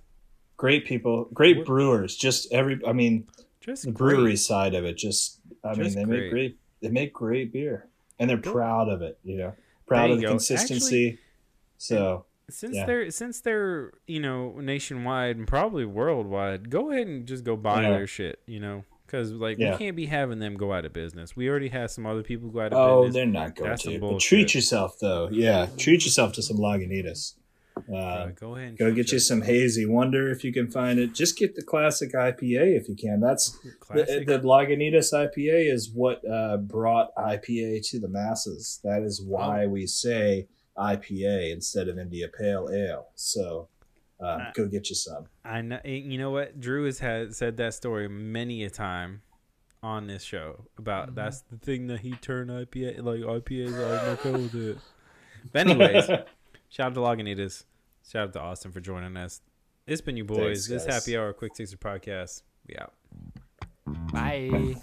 Great people. Great brewers. The brewery side of it. They make great beer, and they're proud of it. Proud of the consistency. Actually, since they're nationwide and probably worldwide, go ahead and just go buy their shit. Because we can't be having them go out of business. We already have some other people go out of business. Oh, they're not going to. But treat yourself though. Yeah, treat yourself to some Lagunitas. Go ahead and go get you some Hazy Wonder if you can find it. Just get the classic IPA if you can. That's the Lagunitas IPA is what brought IPA to the masses. That is why we say IPA instead of India Pale Ale. So go get you some. I know. You know what? Drew has said that story many a time on this show about that's the thing that he turned IPA IPAs. I'm okay with it. But anyways. Shout out to Lagunitas. Shout out to Austin for joining us. It's been you boys. Thanks, this Happy Hour Quick Sixer podcast. We out. Bye.